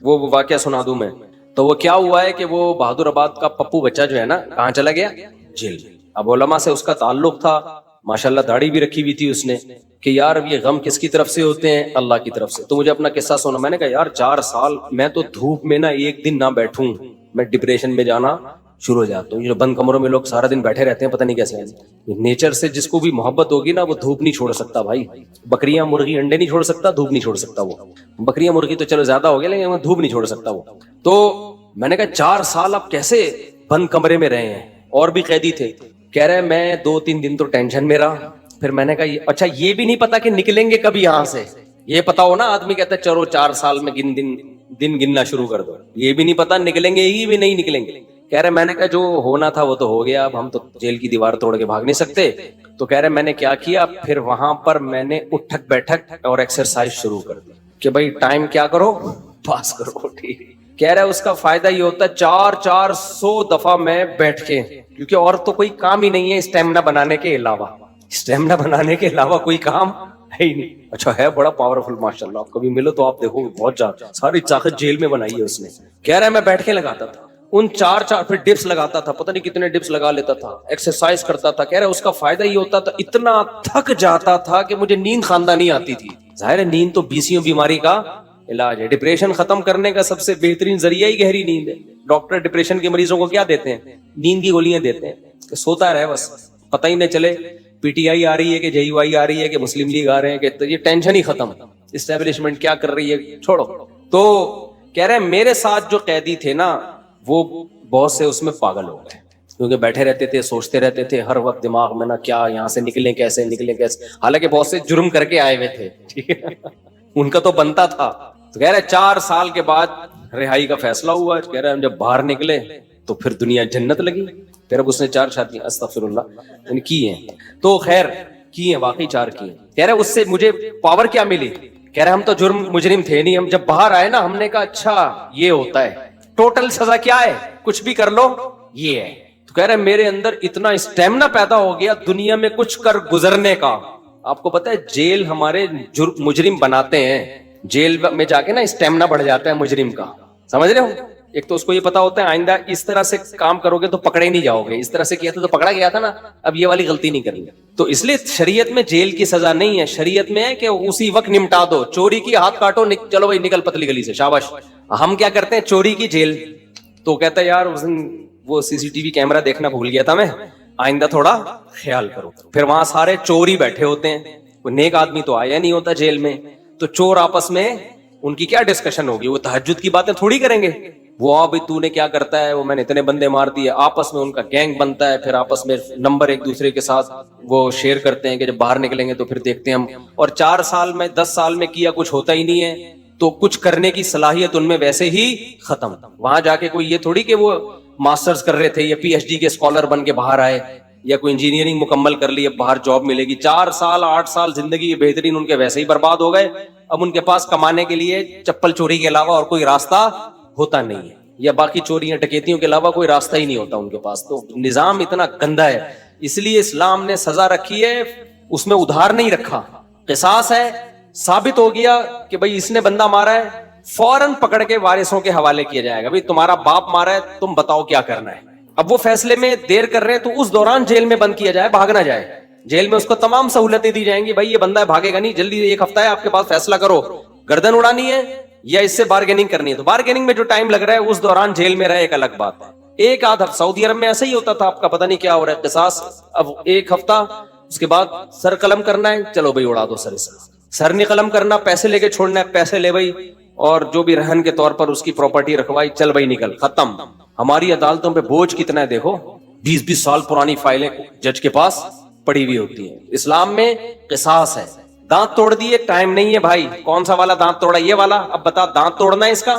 وہ واقعہ سنا دوں میں. تو وہ کیا ہوا ہے کہ وہ بہادر آباد کا پپو بچہ جو ہے نا, کہاں چلا گیا, جیل. اب علماء سے اس کا تعلق تھا, ماشاءاللہ داڑھی بھی رکھی ہوئی تھی اس نے, کہ یار یہ غم کس کی طرف سے ہوتے ہیں, اللہ کی طرف سے. تو مجھے اپنا قصہ سنا, میں نے کہا یار 4 سال میں تو دھوپ میں نا ایک دن نہ بیٹھوں, میں ڈپریشن میں جانا شروع ہو جاتا ہوں. یہ جو بند کمروں میں لوگ سارا دن بیٹھے رہتے ہیں, پتہ نہیں کیسے. نیچر سے جس کو بھی محبت ہوگی نا, وہ دھوپ نہیں چھوڑ سکتا بھائی. بکریاں مرغی انڈے نہیں چھوڑ سکتا, دھوپ نہیں چھوڑ سکتا. وہ بکریاں مرغی تو چلو زیادہ ہو گیا, لیکن دھوپ نہیں چھوڑ سکتا وہ. تو میں نے کہا 4 سال آپ کیسے بند کمرے میں رہے ہیں, اور بھی قیدی تھے. کہہ رہے میں 2-3 دن تو ٹینشن میں رہا. پھر میں نے کہا اچھا یہ بھی نہیں پتا کہ نکلیں گے کبھی یہاں سے. یہ پتا ہو نا, آدمی کہتا ہے چلو 4 سال میں دن گننا شروع کر دو, یہ بھی نہیں پتا نکلیں گے ہی بھی نہیں نکلیں گے. کہہ رہے میں نے کہا جو ہونا تھا وہ تو ہو گیا, اب ہم تو جیل کی دیوار توڑ کے بھاگ نہیں سکتے. تو کہہ رہے میں نے کیا کیا, پھر وہاں پر میں نے اٹھک بیٹھک اور ایکسرسائز شروع کر دی کہ بھائی ٹائم کیا کرو, پاس کرو. ٹھیک. کہہ رہا ہے اس کا فائدہ یہ ہوتا ہے 400 دفعہ میں بیٹھ کے, کیونکہ اور تو کوئی کام ہی نہیں ہے اسٹیمنا بنانے کے علاوہ. اسٹیمنا بنانے کے علاوہ کوئی کام ہے ہی نہیں. اچھا ہے بڑا پاورفل ماشاءاللہ, آپ کبھی ملو تو آپ دیکھو بہت زیادہ, ساری طاقت جیل میں بنائی ہے اس نے. کہہ رہا ہے میں بیٹھ کے لگاتا تھا ان 4 پھر ڈپس لگاتا تھا, پتہ نہیں کتنے ڈپس لگا لیتا تھا, ایکسرسائز کرتا تھا. کہہ رہا ہے اس کا فائدہ یہ ہوتا تھا, اتنا تھک جاتا تھا کہ مجھے نیند خاندانی آتی تھی. ظاہر ہے نیند تو بیسیوں بیماری کا علاج ہے. ڈپریشن ختم کرنے کا سب سے بہترین ذریعہ ہی گہری نیند ہے. ڈاکٹر ڈپریشن کے مریضوں کو کیا دیتے ہیں, نیند کی گولیاں دیتے ہیں کہ سوتا رہے بس, پتہ ہی نہ چلے پی ٹی آئی آ رہی ہے کہ جے یو آئی آ رہی ہے کہ مسلم لیگ آ رہے ہیں, کہ یہ ٹینشن ہی ختم, اسٹیبلشمنٹ کیا کر رہی ہے چھوڑو. تو کہہ رہے ہیں میرے ساتھ جو قیدی تھے نا وہ بہت سے اس میں پاگل ہو گئے, کیونکہ بیٹھے رہتے تھے, سوچتے رہتے تھے ہر وقت دماغ میں نا کیا یہاں سے نکلیں کیسے نکلیں کیسے. حالانکہ بہت سے جرم کر کے آئے ہوئے تھے, ٹھیک ہے, ان کا تو بنتا تھا. تو کہہ رہے 4 سال کے بعد رہائی کا فیصلہ ہوا. کہہ رہے ہم جب باہر نکلے تو پھر دنیا جنت لگی. پھر اب اس نے 4 شادیاں استغفر اللہ کی ہیں. تو خیر کی ہیں, واقعی 4 کی ہیں. کہہ رہے اس سے مجھے پاور کیا ملی. کہہ رہے ہم تو مجرم تھے نہیں, ہم جب باہر آئے نا ہم نے کہا اچھا یہ ہوتا ہے, ٹوٹل سزا کیا ہے, کچھ بھی کر لو یہ ہے. تو کہہ رہے میرے اندر اتنا اسٹیمنا پیدا ہو گیا دنیا میں کچھ کر گزرنے کا. آپ کو پتا ہے جیل ہمارے مجرم بناتے ہیں, جیل میں جا کے نا اسٹیمنا بڑھ جاتا ہے مجرم کا, سمجھ رہے ہو. ایک تو اس کو یہ پتا ہوتا ہے آئندہ اس طرح سے کام کرو گے تو پکڑے نہیں جاؤ گے, اس طرح سے کیا تھا تو پکڑا گیا تھا نا, اب یہ والی غلطی نہیں کرنی. تو اس لیے شریعت میں جیل کی سزا نہیں ہے, شریعت میں ہے کہ اسی وقت نمٹا دو. چوری کی ہاتھ کاٹو, چلو بھائی نکل پتلی گلی سے, شاباش. ہم کیا کرتے ہیں چوری کی جیل. تو کہتا ہے یار اس دن وہ CCTV کیمرہ دیکھنا بھول گیا تھا میں, آئندہ تھوڑا خیال کرو. پھر وہاں سارے چور ہی بیٹھے ہوتے ہیں, کوئی نیک آدمی تو آیا نہیں ہوتا جیل میں. تو چور آپس میں ان کی کیا ڈسکشن ہوگی, وہ تہجد کی باتیں تھوڑی کریں گے. وہ بھائی تو نے کیا کرتا ہے, وہ میں نے اتنے بندے مار دیے, آپس میں ان کا گینگ بنتا ہے. پھر آپس میں نمبر ایک دوسرے کے ساتھ وہ شیئر کرتے ہیں کہ جب باہر نکلیں گے تو پھر دیکھتے ہیں ہم. اور 4 سال میں 10 سال میں کیا کچھ ہوتا ہی نہیں ہے, تو کچھ کرنے کی صلاحیت ان میں ویسے ہی ختم. وہاں جا کے کوئی یہ تھوڑی کہ وہ ماسٹرز کر رہے تھے یا PhD کے اسکالر بن کے باہر آئے, یا کوئی انجینئرنگ مکمل کر لی, اب باہر جاب ملے گی, 4 سال 8 سال زندگی بہترین ان کے ویسے ہی برباد ہو گئے. اب ان کے پاس کمانے کے لیے چپل چوری کے علاوہ اور کوئی راستہ ہوتا نہیں ہے, یا باقی چوریاں ڈکیتیوں کے علاوہ کوئی راستہ ہی نہیں ہوتا ان کے پاس. تو نظام اتنا گندا ہے, اس لیے اسلام نے سزا رکھی ہے, اس میں ادھار نہیں رکھا. قصاص ہے, ثابت ہو گیا کہ بھائی اس نے بندہ مارا ہے, فوراً پکڑ کے وارثوں کے حوالے کیا جائے گا, بھائی تمہارا باپ مارا ہے, تم بتاؤ کیا کرنا ہے. اب وہ فیصلے میں دیر کر رہے ہیں تو اس دوران جیل میں بند کیا جائے, بھاگ نہ جائے. جیل میں اس کو تمام سہولتیں دی جائیں گی, بھائی یہ بندہ ہے بھاگے گا نہیں, جلدی 1 ہفتہ ہے آپ کے پاس, فیصلہ کرو, گردن اڑانی ہے یا اس سے بارگیننگ کرنی ہے. تو بارگیننگ میں جو ٹائم لگ رہا ہے اس دوران جیل میں رہے ایک الگ بات ہے. 1 آدھ ہفتہ سعودی عرب میں ایسا ہی ہوتا تھا, آپ کا پتہ نہیں کیا ہو رہا ہے. قصاص اب 1 ہفتہ, اس کے بعد سر قلم کرنا ہے, چلو بھائی اڑا دو سر, سر نہیں قلم کرنا, پیسے لے کے چھوڑنا ہے, پیسے لے بھائی, اور جو بھی رہن کے طور پر اس کی پراپرٹی رکھوائی, چل بھائی نکل, ختم. ہماری عدالتوں پہ بوجھ کتنا ہے دیکھو, 20 سال پرانی فائلیں جج کے پاس پڑی ہوئی ہوتی ہیں. اسلام میں قصاص ہے. دانت توڑ دیے, ٹائم نہیں ہے بھائی, کون سا والا دانت توڑا, یہ والا, اب بتا دانت توڑنا ہے اس کا.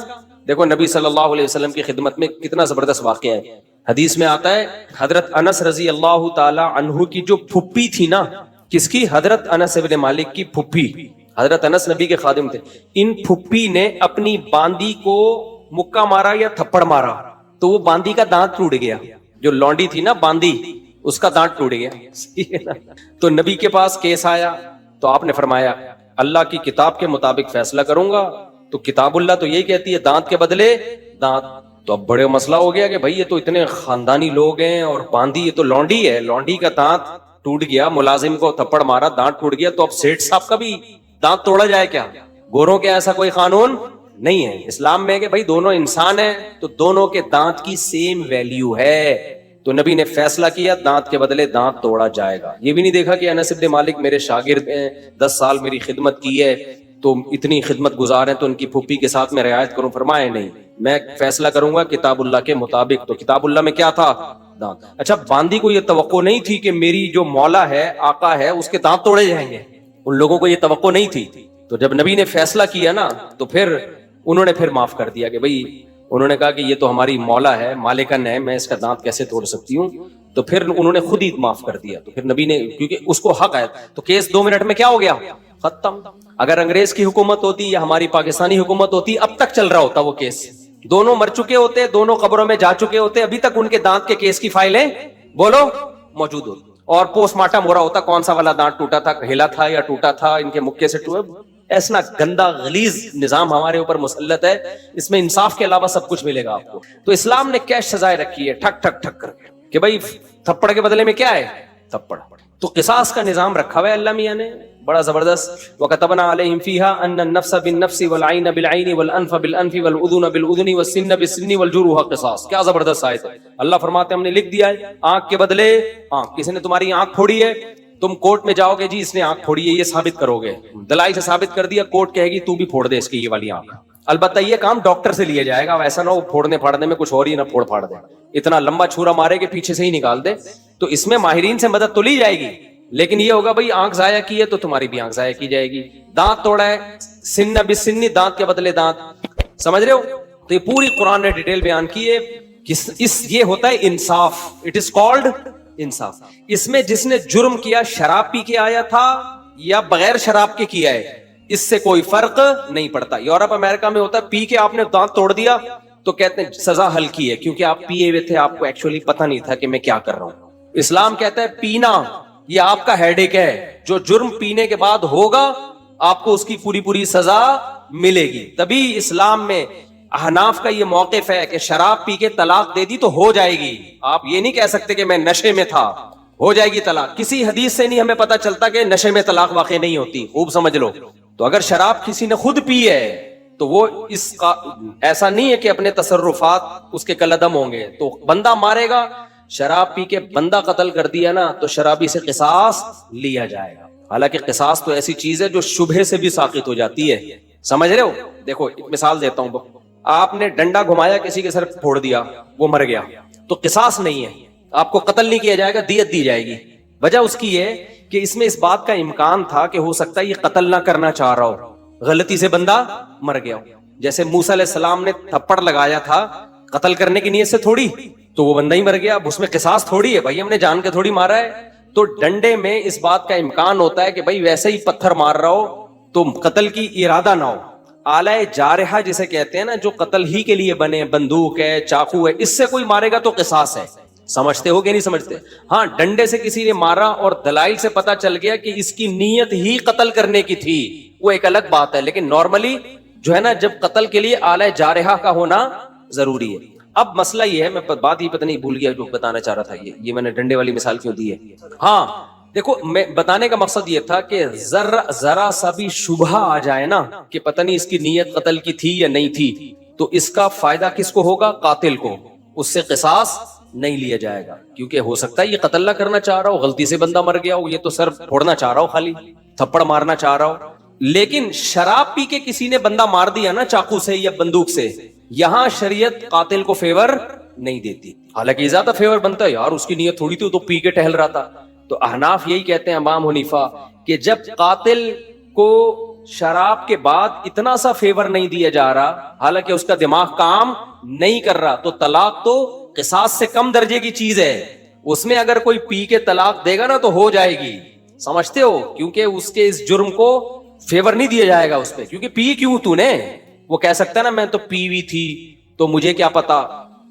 دیکھو نبی صلی اللہ علیہ وسلم کی خدمت میں کتنا زبردست واقعہ ہے. حدیث میں آتا ہے, حضرت انس رضی اللہ تعالی عنہ کی جو پھپھی تھی نا, کس کی, حضرت انس ابن مالک کی پھپھی. حضرت انس نبی کے خادم تھے. ان پھپھی نے اپنی باندی کو مکہ مارا یا تھپڑ مارا, تو وہ باندی کا دانت ٹوٹ گیا. جو لونڈی تھی نا باندی, اس کا دانت ٹوٹ گیا. تو نبی کے پاس کیس آیا, تو آپ نے فرمایا اللہ کی کتاب کے مطابق فیصلہ کروں گا. تو کتاب اللہ تو یہی کہتی ہے دانت کے بدلے دانت. تو اب بڑے مسئلہ ہو گیا کہ بھائی یہ تو اتنے خاندانی لوگ ہیں, اور باندی یہ تو لونڈی ہے, لونڈی کا دانت ٹوٹ گیا, ملازم کو تھپڑ مارا, دانت ٹوٹ گیا, تو اب سیٹھ صاحب کا بھی دانت توڑا جائے کیا؟ گوروں کے ایسا کوئی قانون نہیں ہے. اسلام میں کہ بھائی دونوں انسان ہیں, تو دونوں کے دانت کی سیم ویلیو ہے. تو نبی نے فیصلہ کیا دانت کے بدلے دانت توڑا جائے گا. یہ بھی نہیں دیکھا کہ انس بن مالک میرے شاگرد ہیں, 10 سال میری خدمت کی ہے, تو اتنی خدمت گزار ہیں, تو ان کی پھوپھی کے ساتھ میں رعایت کروں. فرمائے نہیں, میں فیصلہ کروں گا کتاب اللہ کے مطابق. تو کتاب اللہ میں کیا تھا؟ دانت. اچھا, باندی کو یہ توقع نہیں تھی کہ میری جو مولا ہے, آقا ہے, اس کے دانت توڑے جائیں گے. ان لوگوں کو یہ توقع نہیں تھی. تو جب نبی نے فیصلہ کیا نا, تو پھر انہوں نے پھر معاف کر دیا کہ بھئی, انہوں نے کہا کہ یہ تو ہماری مولا ہے, مالکن ہے, میں اس کا دانت کیسے توڑ سکتی ہوں. تو پھر انہوں نے خود ہی معاف کر دیا. تو پھر نبی نے, کیونکہ اس کو حق ہے, تو کیس 2 منٹ میں کیا ہو گیا, ختم. اگر انگریز کی حکومت ہوتی یا ہماری پاکستانی حکومت ہوتی, اب تک چل رہا ہوتا وہ کیس. دونوں مر چکے ہوتے, دونوں قبروں میں جا چکے ہوتے, ابھی تک ان کے دانت کے کیس کی فائلیں بولو موجود ہوتی, اور پوسٹ مارٹم ہو رہا ہوتا, کون سا والا دانت ٹوٹا تھا, ہلا تھا یا ٹوٹا تھا, ان کے مکے سے ٹوٹا. ایسا گندا غلیظ نظام ہمارے اوپر مسلط ہے, اس میں انصاف کے علاوہ سب کچھ ملے گا آپ کو. تو اسلام نے کیا سزائیں رکھی ہے, ٹھک ٹھک ٹھک کر کے, کہ بھائی تھپڑ کے بدلے میں کیا ہے, تھپڑ. تو قصاص کا نظام رکھا ہوا ہے اللہ میاں نے, بڑا زبردست. وَكَتَبْنَا عَلَيْهِمْ فِيهَا أَنَّ النَّفْسَ بِالنَّفْسِ وَالْعَيْنَ بِالْعَيْنِ وَالْأَنْفَ بِالْأَنْفِ وَالْأُذُنَ بِالْأُذُنِ وَالسِّنَّ بِالسِّنِّ وَالْجُرُوحَ قِصَاص. کیا زبردست آیت ہے. اللہ فرماتے ہیں ہم نے لکھ دیا ہے, آنکھ کے بدلے آنکھ. کسی نے تمہاری آنکھ پھوڑی ہے, تم کورٹ میں جاؤ گے, جی اس نے آنکھ پھوڑی ہے, یہ ثابت کرو گے, دلائی سے ثابت کر دیا, کورٹ کہے گی تو بھی پھوڑ دے اس کی یہ والی آنکھ. البتہ یہ کام ڈاکٹر سے لیا جائے گا, ایسا نہ ہو پھوڑنے پھاڑنے میں کچھ اور ہی نہ پھوڑ پھاڑ دے, اتنا لمبا چھورا مارے کہ پیچھے سے ہی نکال دے. تو اس میں ماہرین سے مدد تو لی جائے گی, لیکن یہ ہوگا بھائی آنکھ ضائع کی ہے تو تمہاری بھی آنکھ ضائع کی جائے گی. دانت توڑا ہے, سن بسنی, دانت کے بدلے دانت, سمجھ رہے ہو. تو یہ پوری قرآن نے ڈیٹیل بیان کی ہے. یہ ہوتا ہے انصاف, اٹ از کالڈ انصاف. اس میں جس نے جرم کیا, شراب پی کے آیا تھا یا بغیر شراب کے کیا ہے, اس سے کوئی فرق نہیں پڑتا. یورپ امریکہ میں ہوتا ہے, پی کے آپ نے دانت توڑ دیا تو کہتے ہیں سزا ہلکی ہے, کیونکہ آپ پیے ہوئے تھے, آپ کو ایکچولی پتہ نہیں تھا کہ میں کیا کر رہا ہوں. اسلام کہتا ہے پینا یہ آپ کا ہیڈ ایک ہے, جو جرم پینے کے بعد ہوگا آپ کو اس کی پوری پوری سزا ملے گی. تبھی اسلام میں احناف کا یہ موقف ہے کہ شراب پی کے طلاق دے دی تو ہو جائے گی. آپ یہ نہیں کہہ سکتے کہ میں نشے میں تھا, ہو جائے گی طلاق. کسی حدیث سے نہیں ہمیں پتہ چلتا کہ نشے میں طلاق واقع نہیں ہوتی, خوب سمجھ لو. تو اگر شراب کسی نے خود پی ہے تو وہ اس کا ایسا نہیں ہے کہ اپنے تصرفات اس کے کالعدم ہوں گے, تو بندہ مارے گا. شراب پی کے بندہ قتل کر دیا نا, تو شرابی سے قصاص لیا جائے گا. حالانکہ قصاص تو ایسی چیز ہے جو شبہ سے بھی ساقط ہو جاتی ہے, سمجھ رہے ہو. دیکھو ایک مثال دیتا ہوں, آپ نے ڈنڈا گھمایا, کسی کے سر پھوڑ دیا, وہ مر گیا, تو قصاص نہیں ہے, آپ کو قتل نہیں کیا جائے گا, دیت دی جائے گی. وجہ اس کی ہے کہ اس میں اس بات کا امکان تھا کہ ہو سکتا ہے یہ قتل نہ کرنا چاہ رہا ہو, غلطی سے بندہ مر گیا ہو. جیسے موسیٰ علیہ السلام نے تھپڑ لگایا تھا, قتل کرنے کی نیت سے تھوڑی, تو وہ بندہ ہی مر گیا. اب اس میں قصاص تھوڑی ہے بھائی, ہم نے جان کے تھوڑی مارا ہے. تو ڈنڈے میں اس بات کا امکان ہوتا ہے کہ بھائی ویسے ہی پتھر مار رہا ہو تو قتل کی ارادہ نہ ہو. آلہ جارحہ جسے کہتے ہیں نا, جو قتل ہی کے لیے بنے, بندوق ہے, چاقو ہے, اس سے کوئی مارے گا تو قصاص ہے. سمجھتے ہو کہ نہیں سمجھتے؟ ہاں, ڈنڈے سے کسی نے مارا اور دلائل سے پتا چل گیا کہ اس کی نیت ہی قتل کرنے کی تھی, وہ ایک الگ بات ہے. لیکن نارملی جو ہے نا, جب قتل کے لیے آلہ جارحہ کا ہونا ضروری ہے. اب مسئلہ یہ ہے, میں بات ہی پتہ نہیں بھول گیا جو بتانا چاہ رہا تھا. یہ میں نے ڈنڈے والی مثال کیوں دی ہے. ہاں دیکھو, میں بتانے کا مقصد یہ تھا کہ ذرا سا بھی شبہ آ جائے نا کہ پتہ نہیں اس کی نیت قتل کی تھی یا نہیں تھی, تو اس کا فائدہ کس کو ہوگا؟ قاتل کو. اس سے قصاص نہیں لیا جائے گا, کیونکہ ہو سکتا ہے یہ قتل نہ کرنا چاہ رہا ہو, غلطی سے بندہ مر گیا ہو, یہ تو سر پھوڑنا چاہ رہا ہو, خالی تھپڑ مارنا چاہ رہا ہو. لیکن شراب پی کے کسی نے بندہ مار دیا نا چاقو سے یا بندوق سے, یہاں شریعت قاتل کو فیور نہیں دیتی. حالانکہ زیادہ فیور بنتا ہے, یار اس کی نیت تھوڑی تھی, تو پی کے ٹہل رہا تھا. تو احناف یہی کہتے ہیں, امام حنیفہ, کہ جب قاتل کو شراب کے بعد اتنا سا فیور نہیں دیا جا رہا, حالانکہ اس کا دماغ کام نہیں کر رہا, تو طلاق تو قصاص سے کم درجے کی چیز ہے. اس میں اگر کوئی پی کے طلاق دے گا نا تو ہو جائے گی. سمجھتے ہو؟ کیونکہ اس کے اس جرم کو فیور نہیں دیا جائے گا اس پہ, کیونکہ پی کیوں تو نے, وہ کہہ سکتا ہے نا میں تو پی ہوئی تھی تو مجھے کیا پتا.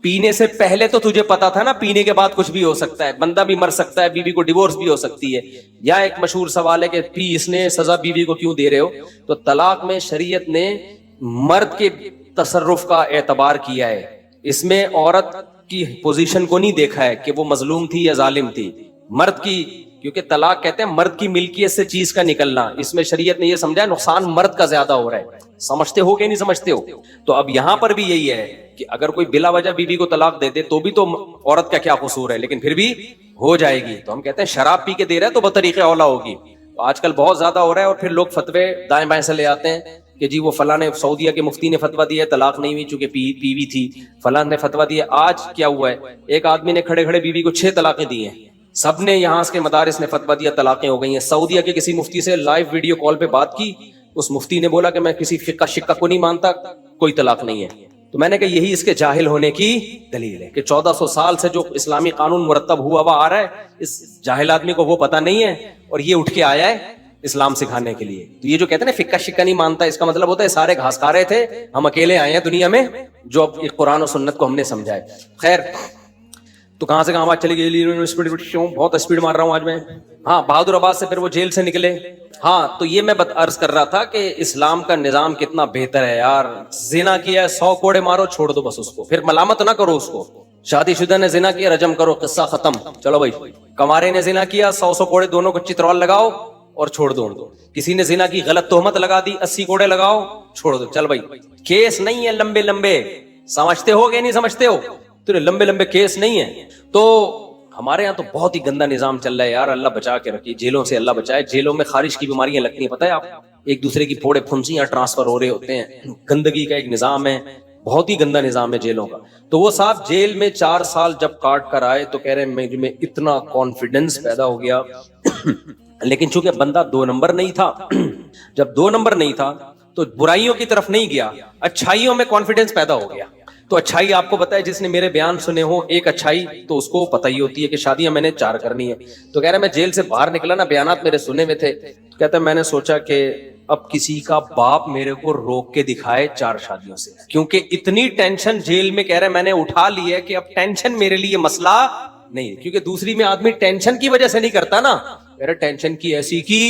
پینے سے پہلے تو تجھے پتا تھا نا, پینے کے بعد کچھ بھی ہو سکتا ہے, بندہ بھی مر سکتا ہے, بیوی کو ڈیورس بھی ہو سکتی ہے. یا ایک مشہور سوال ہے کہ پی اس نے, سزا بیوی کو کیوں دے رہے ہو. تو طلاق میں شریعت نے مرد کے تصرف کا اعتبار کیا ہے, اس میں عورت کی پوزیشن کو نہیں دیکھا ہے کہ وہ مظلوم تھی یا ظالم تھی. مرد کی, کیونکہ طلاق کہتے ہیں مرد کی ملکیت سے چیز کا نکلنا, اس میں شریعت نے یہ سمجھا نقصان مرد کا زیادہ ہو رہا ہے. سمجھتے ہو کہ نہیں سمجھتے ہو؟ تو اب یہاں پر بھی یہی ہے کہ اگر کوئی بلا وجہ بیوی کو طلاق دے دے تو بھی تو عورت کا کیا قصور ہے, لیکن پھر بھی ہو جائے گی. تو ہم کہتے ہیں شراب پی کے دے رہا ہے تو بطریق اولا ہوگی. تو آج کل بہت زیادہ ہو رہا ہے, اور پھر لوگ فتوے دائیں بائیں سے لے آتے ہیں کہ جی وہ فلاں نے, سعودیہ کے مفتی نے فتوا دیا ہے طلاق نہیں ہوئی چونکہ پیوی تھی, فلاں نے فتوا دیا. آج کیا ہوا ہے, ایک آدمی نے کھڑے کھڑے بیوی کو 6 طلاقیں دی ہیں, سب نے یہاں کے مدارس نے فتوا دیا, طلاقیں ہو گئی ہیں. سعودیہ کے کسی مفتی سے لائیو ویڈیو کال پہ بات کی, اس مفتی نے بولا کہ میں کسی فقہ شقہ کو نہیں مانتا, کوئی طلاق نہیں ہے. تو میں نے کہا یہی اس کے جاہل ہونے کی دلیل ہے کہ 1400 سال سے جو اسلامی قانون مرتب ہوا آ رہا ہے, اس جاہل آدمی کو وہ پتہ نہیں ہے, اور یہ اٹھ کے آیا ہے اسلام سکھانے کے لیے. تو یہ جو کہتے ہیں نا فقہ شقہ نہیں مانتا, اس کا مطلب ہوتا ہے سارے گھاس کھا رہے تھے, ہم اکیلے آئے ہیں دنیا میں جو اب قرآن و سنت کو ہم نے سمجھا ہے. خیر, تو کہاں سے کہاں بات چلی گئی, بہت اسپیڈ مار رہا ہوں آج میں. ہاں, بہادر آباد سے پھر وہ جیل سے نکلے. ہاں, تو یہ میں عرض کر رہا تھا کہ اسلام کا نظام کتنا بہتر ہے یار. زنا کیا ہے 100 کوڑے مارو, چھوڑ دو بس اس کو, پھر ملامت نہ کرو اس کو. شادی شدہ نے زنا کیا, رجم کرو, قصہ ختم, چلو بھائی. کنوارے نے زنا کیا, 100 کوڑے دونوں کو چترول لگاؤ اور چھوڑ دو. کسی نے زنا کی غلط تہمت لگا دی, 80 کوڑے لگاؤ, چھوڑ دو, چل بھائی. کیس نہیں ہے لمبے لمبے, سمجھتے ہو کہ نہیں سمجھتے ہو؟ تو لمبے لمبے کیس نہیں ہیں. تو ہمارے یہاں تو بہت ہی گندا نظام چل رہا ہے یار, اللہ بچا کے رکھیے, جیلوں سے اللہ بچائے. جیلوں میں خارج کی بیماریاں لگتی ہیں, پتہ ہے آپ, ایک دوسرے کی پھوڑے پھنسیاں ٹرانسفر ہو رہے ہوتے ہیں. گندگی کا ایک نظام ہے, بہت ہی گندا نظام ہے جیلوں کا. تو وہ صاحب جیل میں 4 سال جب کاٹ کر آئے تو کہہ رہے ہیں میں اتنا کانفیڈنس پیدا ہو گیا. لیکن چونکہ بندہ 2 نمبر نہیں تھا, جب 2 نمبر نہیں تھا تو برائیوں کی طرف نہیں گیا, اچھائیوں میں کانفیڈنس پیدا ہو گیا. تو اچھائی آپ کو پتا ہے, جس نے میرے بیان سنے ہو, ایک اچھائی تو اس کو پتہ ہی ہوتی ہے کہ شادیاں میں نے 4 کرنی ہے. تو کہہ رہا میں جیل سے باہر نکلا نا, بیانات میرے سنے میں تھے, کہتا ہے میں نے سوچا کہ اب کسی کا باپ میرے کو روک کے دکھائے 4 شادیوں سے, کیونکہ اتنی ٹینشن جیل میں, کہہ رہے میں نے اٹھا لی ہے کہ اب ٹینشن میرے لیے مسئلہ نہیں ہے. کیونکہ دوسری میں آدمی ٹینشن کی وجہ سے نہیں کرتا نا, کہہ رہے ٹینشن کی ایسی کی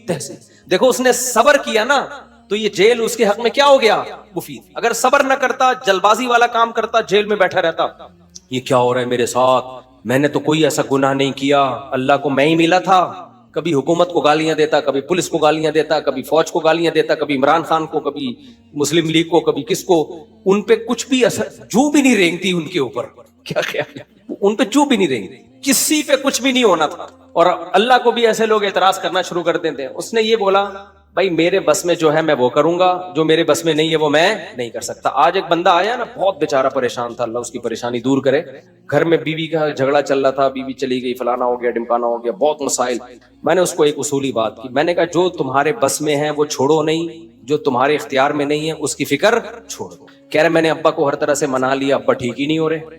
تیسی. دیکھو اس نے صبر کیا نا, تو یہ جیل اس کے حق میں کیا ہو گیا, مفید. اگر صبر نہ کرتا, جلد بازی والا کام کرتا, جیل میں بیٹھا رہتا, یہ کیا ہو رہا ہے میرے ساتھ, میں نے تو کوئی ایسا گناہ نہیں کیا, اللہ کو میں ہی ملا تھا. کبھی حکومت کو گالیاں دیتا, کبھی پولیس کو گالیاں دیتا, کبھی فوج کو گالیاں دیتا, کبھی عمران خان کو, کبھی مسلم لیگ کو, کبھی کس کو. ان پہ کچھ بھی اثر جو بھی نہیں رینگتی ان کے اوپر, کیا خیال, ان پہ جو بھی نہیں رینگتی, کسی پہ کچھ بھی نہیں ہونا تھا. اور اللہ کو بھی ایسے لوگ اعتراض کرنا شروع کر دیتے ہیں. اس نے یہ بولا بھائی میرے بس میں جو ہے میں وہ کروں گا, جو میرے بس میں نہیں ہے وہ میں نہیں کر سکتا. آج ایک بندہ آیا نا, بہت بیچارہ پریشان تھا, اللہ اس کی پریشانی دور کرے. گھر میں بیوی کا جھگڑا چل رہا تھا, بیوی چلی گئی, فلانا ہو گیا, ڈمکانا ہو گیا, بہت مسائل. میں نے اس کو ایک اصولی بات کی, میں نے کہا جو تمہارے بس میں ہے وہ چھوڑو نہیں, جو تمہارے اختیار میں نہیں ہے اس کی فکر چھوڑ دو. کہہ رہے میں نے ابا کو ہر طرح سے منا لیا, ابا ٹھیک ہی نہیں ہو رہے.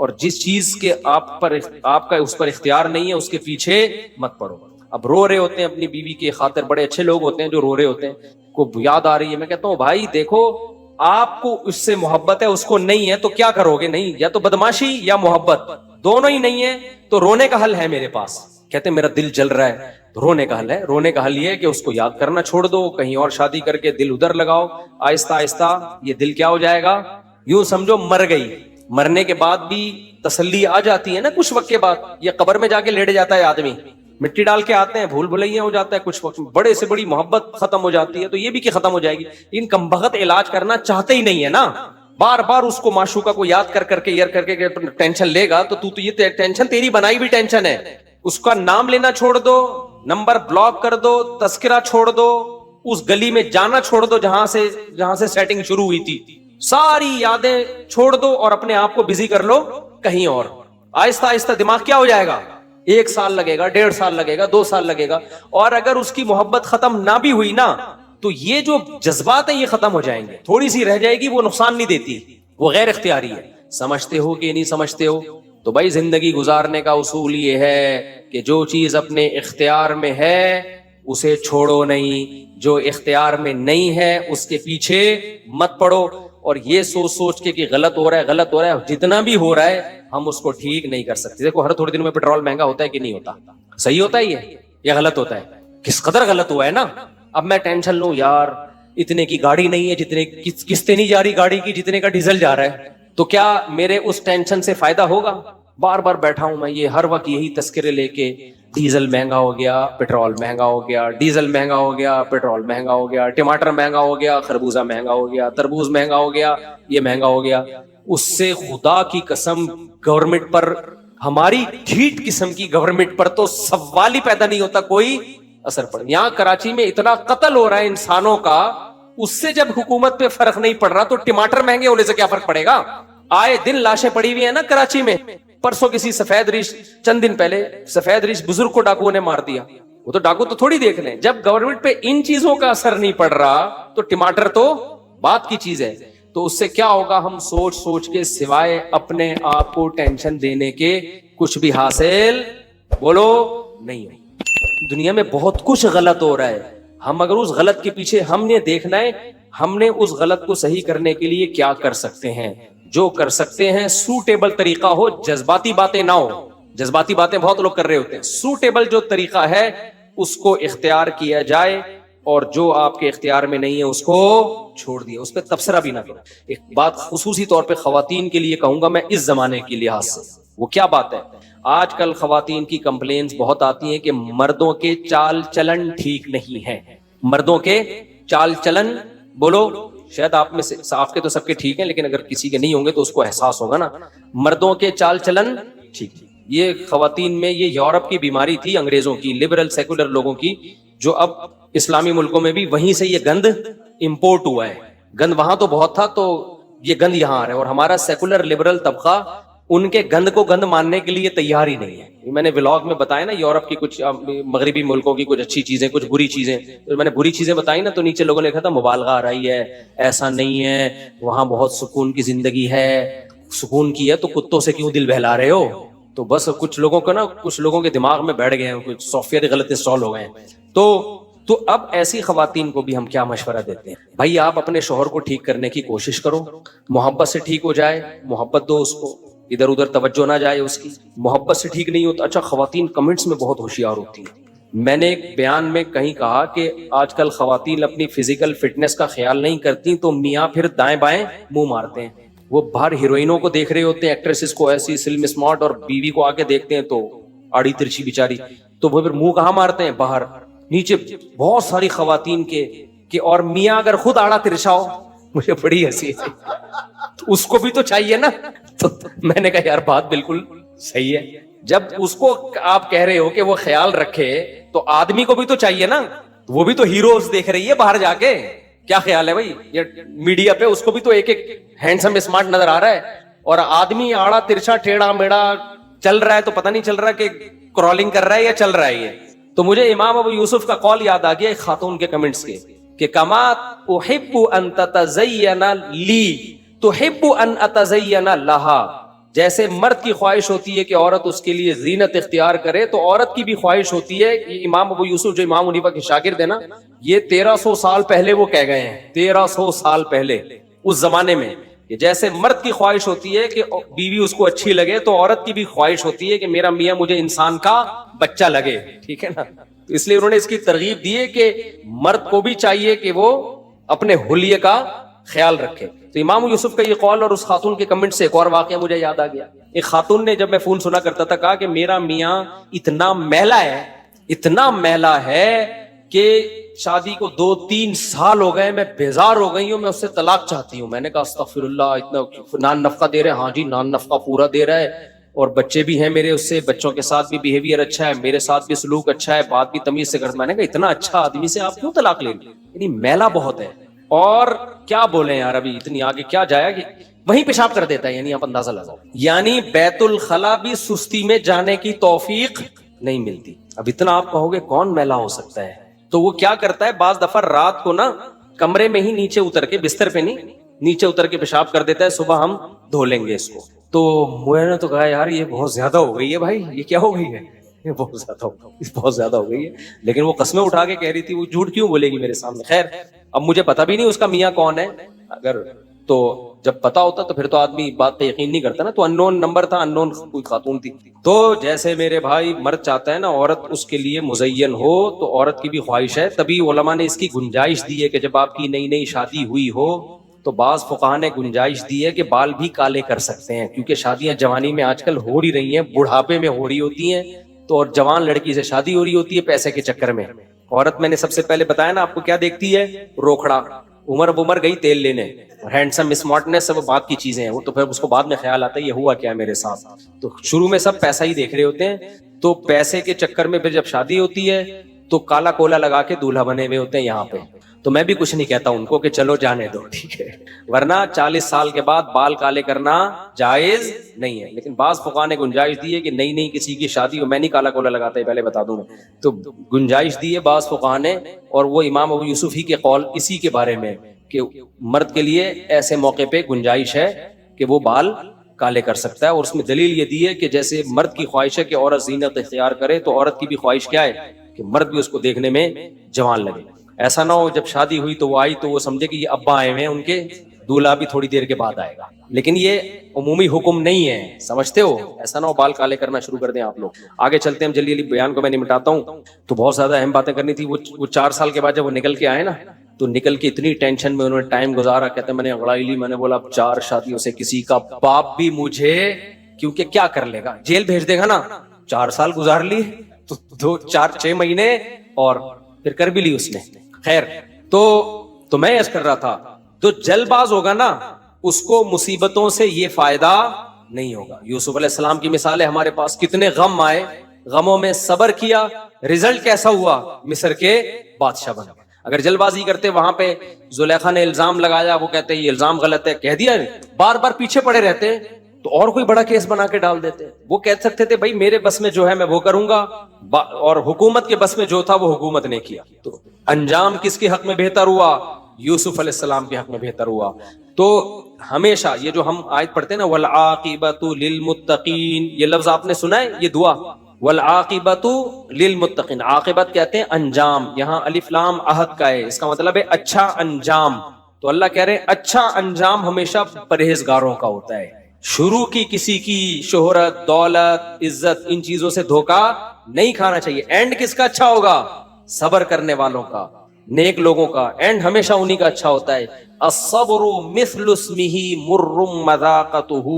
اور جس چیز کے آپ کا اس پر اختیار نہیں ہے اس کے پیچھے مت پڑو. اب رو رہے ہوتے ہیں اپنی بیوی کی خاطر, بڑے اچھے لوگ ہوتے ہیں جو رو رہے ہوتے ہیں, کو یاد آ رہی ہے, میں کہتا ہوں بھائی دیکھو آپ کو اس سے محبت ہے, اس کو نہیں ہے, تو کیا کرو گے؟ نہیں, یا تو بدماشی یا محبت, دونوں ہی نہیں ہے تو رونے کا حل ہے میرے پاس. کہتے ہیں میرا دل جل رہا ہے, رونے کا حل ہے. رونے کا حل یہ ہے کہ اس کو یاد کرنا چھوڑ دو, کہیں اور شادی کر کے دل ادھر لگاؤ, آہستہ آہستہ یہ دل کیا ہو جائے گا, یوں سمجھو مر گئی. مرنے کے بعد بھی تسلی آ جاتی ہے نا کچھ وقت کے بعد. یہ قبر میں جا کے لیٹ جاتا ہے آدمی, مٹی ڈال کے آتے ہیں, بھول بھلائیاں ہو جاتا ہے, کچھ وقت بڑے سے بڑی محبت ختم ہو جاتی ہے, تو یہ بھی کہ ختم ہو جائے گی. ان کمبخت علاج کرنا چاہتے ہی نہیں ہے نا, بار بار اس کو معشوقہ کو یاد کر کے یار کر کے ٹینشن لے گا, تو یہ ٹینشن تیری بنائی بھی ٹینشن ہے. اس کا نام لینا چھوڑ دو, نمبر بلاک کر دو, تذکرہ چھوڑ دو, اس گلی میں جانا چھوڑ دو جہاں سے سیٹنگ شروع ہوئی تھی, ساری یادیں چھوڑ دو اور اپنے آپ کو بزی کر لو کہیں اور. آہستہ آہستہ دماغ کیا ہو جائے گا, 1 سال لگے گا, 1.5 سال لگے گا, 2 سال لگے گا. اور اگر اس کی محبت ختم نہ بھی ہوئی نا تو یہ جو جذبات ہیں یہ ختم ہو جائیں گے, تھوڑی سی رہ جائے گی, وہ نقصان نہیں دیتی, وہ غیر اختیاری ہے. سمجھتے ہو کہ نہیں سمجھتے ہو؟ تو بھائی زندگی گزارنے کا اصول یہ ہے کہ جو چیز اپنے اختیار میں ہے اسے چھوڑو نہیں, جو اختیار میں نہیں ہے اس کے پیچھے مت پڑو. اور یہ سوچ کے کہ غلط ہو رہا ہے, جتنا بھی ہو رہا ہے ہم اس کو ٹھیک نہیں کر سکتے. دیکھو ہر تھوڑے دنوں میں پیٹرول مہنگا ہوتا ہے کہ نہیں ہوتا, صحیح ہوتا ہے یہ غلط ہوتا ہے, کس قدر غلط ہوا ہے نا. اب میں ٹینشن لوں یار اتنے کی گاڑی نہیں ہے, جتنے قسطیں نہیں جا رہی گاڑی کی جتنے کا ڈیزل جا رہا ہے, تو کیا میرے اس ٹینشن سے فائدہ ہوگا؟ بار بار بیٹھا ہوں میں یہ ہر وقت یہی تذکرے لے کے, ڈیزل مہنگا ہو گیا, پیٹرول مہنگا ہو گیا, ڈیزل مہنگا ہو گیا, پیٹرول مہنگا ہو گیا, ٹماٹر مہنگا ہو گیا, خربوزہ مہنگا ہو گیا, تربوز مہنگا ہو گیا, یہ مہنگا ہو گیا. اس سے خدا کی قسم گورنمنٹ پر, ہماری ڈھیٹ قسم کی گورنمنٹ پر تو سوال ہی پیدا نہیں ہوتا کوئی اثر پڑ. یہاں کراچی میں اتنا قتل ہو رہا ہے انسانوں کا, اس سے جب حکومت پہ فرق نہیں پڑ رہا تو ٹماٹر مہنگے ہونے سے کیا فرق پڑے گا؟ آئے دن لاشیں پڑی ہوئی ہیں نا کراچی میں. پرسوں کسی سفید ریش, چند دن پہلے سفید ریش بزرگ کو ڈاکوؤں نے مار دیا. وہ تو ڈاکو تو تھوڑی دیکھ لیں, جب گورنمنٹ پہ ان چیزوں کا اثر نہیں پڑ رہا تو ٹماٹر تو بات کی چیز ہے. تو اس سے کیا ہوگا, ہم سوچ کے سوائے اپنے آپ کو ٹینشن دینے کے کچھ بھی حاصل بولو نہیں. دنیا میں بہت کچھ غلط ہو رہا ہے, ہم اگر اس غلط کے پیچھے ہم نے دیکھنا ہے, ہم نے اس غلط کو صحیح کرنے کے لیے کیا کر سکتے ہیں. جو کر سکتے ہیں سوٹیبل طریقہ ہو, جذباتی باتیں نہ ہو. جذباتی باتیں بہت لوگ کر رہے ہوتے ہیں, سوٹیبل جو طریقہ ہے اس کو اختیار کیا جائے, اور جو آپ کے اختیار میں نہیں ہے اس کو چھوڑ دیا, اس پہ تبصرہ بھی نہ کرو. ایک بات خصوصی طور پہ خواتین کے لیے کہوں گا میں اس زمانے کے لحاظ سے, وہ کیا بات ہے, آج کل خواتین کی کمپلینز بہت آتی ہیں کہ مردوں کے چال چلن ٹھیک نہیں ہے. مردوں کے چال چلن, بولو شاید آپ میں سے آپ کے تو سب کے ٹھیک ہیں, لیکن اگر کسی کے نہیں ہوں گے تو اس کو احساس ہوگا نا. مردوں کے چال چلن ٹھیک, یہ خواتین میں یہ یورپ کی بیماری تھی, انگریزوں کی, لبرل سیکولر لوگوں کی, جو اب اسلامی ملکوں میں بھی وہیں سے یہ گند امپورٹ ہوا ہے. گند وہاں تو بہت تھا تو یہ گند یہاں آ رہا ہے, اور ہمارا سیکولر لبرل طبقہ ان کے گند کو گند ماننے کے لیے تیار ہی نہیں ہے. میں نے ولاگ میں بتایا نا یورپ کی کچھ مغربی ملکوں کی کچھ اچھی چیزیں, کچھ بری چیزیں. میں نے بری چیزیں بتائی نا تو نیچے لوگوں نے لکھا تھا مبالغہ آ رہی ہے, ایسا نہیں ہے, وہاں بہت سکون کی زندگی ہے. سکون کی ہے تو کتوں سے کیوں دل بہلا رہے ہو؟ تو بس کچھ لوگوں کو نا, کچھ لوگوں کے دماغ میں بیٹھ گئے ہیں, کچھ سافٹ ویئر غلط انسٹال ہو گئے ہیں. تو اب ایسی خواتین کو بھی ہم کیا مشورہ دیتے ہیں, بھائی آپ اپنے شوہر کو ٹھیک کرنے کی کوشش کرو, محبت سے ٹھیک ہو جائے, محبت دو اس کو, ادھر ادھر توجہ نہ جائے اس کی. محبت سے ٹھیک نہیں ہوتا. اچھا خواتین کمنٹس میں بہت ہوشیار ہوتی ہیں. میں نے ایک بیان میں کہیں کہا کہ آج کل خواتین اپنی فزیکل فٹنس کا خیال نہیں کرتی تو میاں پھر دائیں بائیں منہ مارتے ہیں. وہ باہر ہیروئنوں کو دیکھ رہے ہوتے ہیں, ایکٹریسز کو ایسی سلم اسمارٹ, اور بیوی کو آ کے دیکھتے ہیں تو آڑی ترچھی بیچاری, تو وہ پھر منہ کہاں مارتے ہیں, باہر. نیچے بہت ساری خواتین کے کہ اور میاں اگر خود آڑا ترچھا ہو, مجھے بڑی ہنسی ہے, اس کو بھی تو چاہیے نا. تو میں نے کہا یار بات بالکل صحیح ہے, جب اس کو آپ کہہ رہے ہو کہ وہ خیال رکھے تو آدمی کو بھی تو چاہیے نا. وہ بھی تو ہیروز دیکھ رہی ہے باہر جا کے. کیا خیال ہے بھائی, یہ میڈیا پہ اس کو بھی تو ایک ایک ہینڈسم اسمارٹ نظر آ رہا ہے, اور آدمی آڑا ترچھا ٹیڑھا میڑا چل رہا ہے تو پتہ نہیں چل رہا کہ کرالنگ کر رہا ہے یا چل رہا ہے یہ. تو مجھے امام ابو یوسف کا قول یاد آ گیا ایک خاتون کے کمنٹس کے, کہ کما احب ان تتزین لی تحب ان اتزین لہا. جیسے مرد کی خواہش ہوتی ہے کہ عورت اس کے لیے زینت اختیار کرے تو عورت کی بھی خواہش ہوتی ہے. یہ امام ابو یوسف جو امام حنیفہ کے شاگرد ہیں نا, یہ 1300 سال پہلے وہ کہہ گئے ہیں, 1300 سال پہلے اس زمانے میں, کہ جیسے مرد کی خواہش ہوتی ہے کہ بیوی اس کو اچھی لگے تو عورت کی بھی خواہش ہوتی ہے کہ میرا میاں مجھے انسان کا بچہ لگے. ٹھیک ہے نا, تو اس لیے انہوں نے اس کی ترغیب دی ہے کہ مرد کو بھی چاہیے کہ وہ اپنے حلیے کا خیال رکھے. تو امام یوسف کا یہ قول اور اس خاتون کے کمنٹ سے ایک اور واقعہ مجھے یاد آ گیا. ایک خاتون نے جب میں فون سنا کرتا تھا کہا کہ میرا میاں اتنا میلا ہے, اتنا میلا ہے کہ شادی کو 2-3 سال ہو گئے, میں بیزار ہو گئی ہوں, میں اس سے طلاق چاہتی ہوں. میں نے کہا استغفر اللہ, اتنا نان نفقہ دے رہے ہیں؟ ہاں جی نان نفقہ پورا دے رہا ہے, اور بچے بھی ہیں میرے اس سے, بچوں کے ساتھ بھی بیہیویئر اچھا ہے, میرے ساتھ بھی سلوک اچھا ہے, بات بھی تمیز سے کرتا. میں نے کہا اتنا اچھا آدمی سے آپ کیوں طلاق لیں؟ یعنی میلا بہت ہے, اور کیا بولیں یار, ابھی اتنی آگے کیا جائے کہ وہیں پیشاب کر دیتا ہے. یعنی آپ اندازہ لگاؤ, یعنی بیت الخلا بھی سستی میں جانے کی توفیق نہیں ملتی. اب اتنا آپ کہو گے کون میلا ہو سکتا ہے, تو وہ کیا کرتا ہے بعض دفعہ رات کو نا کمرے میں ہی نیچے اتر کے, بستر پہ نہیں, نیچے اتر کے پیشاب کر دیتا ہے, صبح ہم دھو لیں گے اس کو. تو میں نے تو کہا یار یہ بہت زیادہ ہو گئی ہے بھائی, یہ کیا ہو گئی ہے, یہ بہت زیادہ ہو گئی ہے. لیکن وہ قسمیں اٹھا کے کہہ رہی تھی, وہ جھوٹ کیوں بولے گی میرے سامنے. خیر اب مجھے پتا بھی نہیں اس کا میاں کون ہے, اگر تو جب پتا ہوتا تو پھر تو آدمی بات پہ یقین نہیں کرتا نا. تو ان نون نمبر تھا, ان نون کوئی خاتون تھی. تو جیسے میرے بھائی مرد چاہتا ہے نا عورت اس کے لیے مزین ہو, تو عورت کی بھی خواہش ہے. تبھی علماء نے اس کی گنجائش دی ہے کہ جب آپ کی نئی نئی شادی ہوئی ہو تو بعض فقہاء نے گنجائش دی ہے کہ بال بھی کالے کر سکتے ہیں, کیونکہ شادیاں جوانی میں آج کل ہو ہی رہی ہیں, بڑھاپے میں ہو رہی ہوتی ہیں. تو اور جوان لڑکی سے شادی ہو رہی ہوتی ہے پیسے کے چکر میں. عورت میں نے سب سے پہلے بتایا نا آپ کو کیا دیکھتی ہے, روکھڑا, عمر گئی تیل لینے, ہینڈسم اسمارٹنس سب بات کی چیزیں ہیں. وہ تو پھر اس کو بعد میں خیال آتا ہے یہ ہوا کیا میرے ساتھ. تو شروع میں سب پیسہ ہی دیکھ رہے ہوتے ہیں, تو پیسے کے چکر میں پھر جب شادی ہوتی ہے تو کالا کولا لگا کے دولہا بنے ہوئے ہوتے ہیں یہاں پہ. تو میں بھی کچھ نہیں کہتا ان کو کہ چلو جانے دو, ٹھیک ہے, ورنہ 40 سال کے بعد بال کالے کرنا جائز نہیں ہے. لیکن بعض فقہاء نے گنجائش دی ہے کہ نہیں کسی کی شادی ہو, میں نہیں کالا کولا لگاتا ہے پہلے بتا دوں میں, تو گنجائش دی ہے بعض فقہاء نے. اور وہ امام ابو یوسف ہی کے قول اسی کے بارے میں کہ مرد کے لیے ایسے موقع پہ گنجائش ہے کہ وہ بال کالے کر سکتا ہے. اور اس میں دلیل یہ دی ہے کہ جیسے مرد کی خواہش ہے کہ عورت زینت اختیار کرے, تو عورت کی بھی خواہش کیا ہے کہ مرد بھی اس کو دیکھنے میں جوان لگے. ایسا نہ ہو جب شادی ہوئی تو وہ آئی تو وہ سمجھے کہ یہ ابا آئے ہوئے ہیں ان کے, دولہا بھی تھوڑی دیر کے بعد آئے گا. لیکن یہ عمومی حکم نہیں ہے, سمجھتے ہو, ایسا نہ ہو بال کالے کرنا شروع کر دیں آپ لوگ. آگے چلتے ہیں, جلدی بیان کو میں نمٹاتا ہوں. تو بہت زیادہ اہم باتیں کرنی تھی. وہ 4 سال کے بعد جب وہ نکل کے آئے نا, تو نکل کے اتنی ٹینشن میں انہوں نے ٹائم گزارا. کہتے ہیں میں نے انگڑائی لی, میں نے بولا اب 4 شادیوں سے کسی کا باپ بھی مجھے, کیونکہ کیا کر لے گا, جیل بھیج دے گا نا. 4 سال گزار لی تو 2-4-6 مہینے اور پھر کر بھی لی اس نے. خیر تو میں عرض کر رہا تھا, جو جلد باز ہوگا نا اس کو مصیبتوں سے یہ فائدہ نہیں ہوگا. یوسف علیہ السلام کی مثال ہے ہمارے پاس, کتنے غم آئے, غموں میں صبر کیا, رزلٹ کیسا ہوا, مصر کے بادشاہ بن گئے. اگر جلد بازی کرتے وہاں پہ زلیخا نے الزام لگایا, وہ کہتے یہ الزام غلط ہے, کہہ دیا, بار بار پیچھے پڑے رہتے تو اور کوئی بڑا کیس بنا کے ڈال دیتے. وہ کہہ سکتے تھے بھائی میرے بس میں جو ہے میں وہ کروں گا, اور حکومت کے بس میں جو تھا وہ حکومت نے کیا. تو انجام کس کے حق میں بہتر ہوا, یوسف علیہ السلام کے حق میں بہتر ہوا. تو ہمیشہ یہ جو ہم آیت پڑھتے ہیں نا, والعاقبۃ للمتقین, یہ لفظ آپ نے سنا ہے, یہ دعا والعاقبۃ للمتقین, عاقبت کہتے ہیں انجام, یہاں الف لام عہد کا ہے, اس کا مطلب ہے اچھا انجام. تو اللہ کہہ رہے ہیں اچھا انجام ہمیشہ پرہیزگاروں کا ہوتا ہے. شروع کی کسی کی شہرت, دولت, عزت, ان چیزوں سے دھوکا نہیں کھانا چاہیے. اینڈ کس کا اچھا ہوگا, صبر کرنے والوں کا, نیک لوگوں کا اینڈ ہمیشہ انہی کا اچھا ہوتا ہے. الصبر مثل اسمہ مر مذاقتہ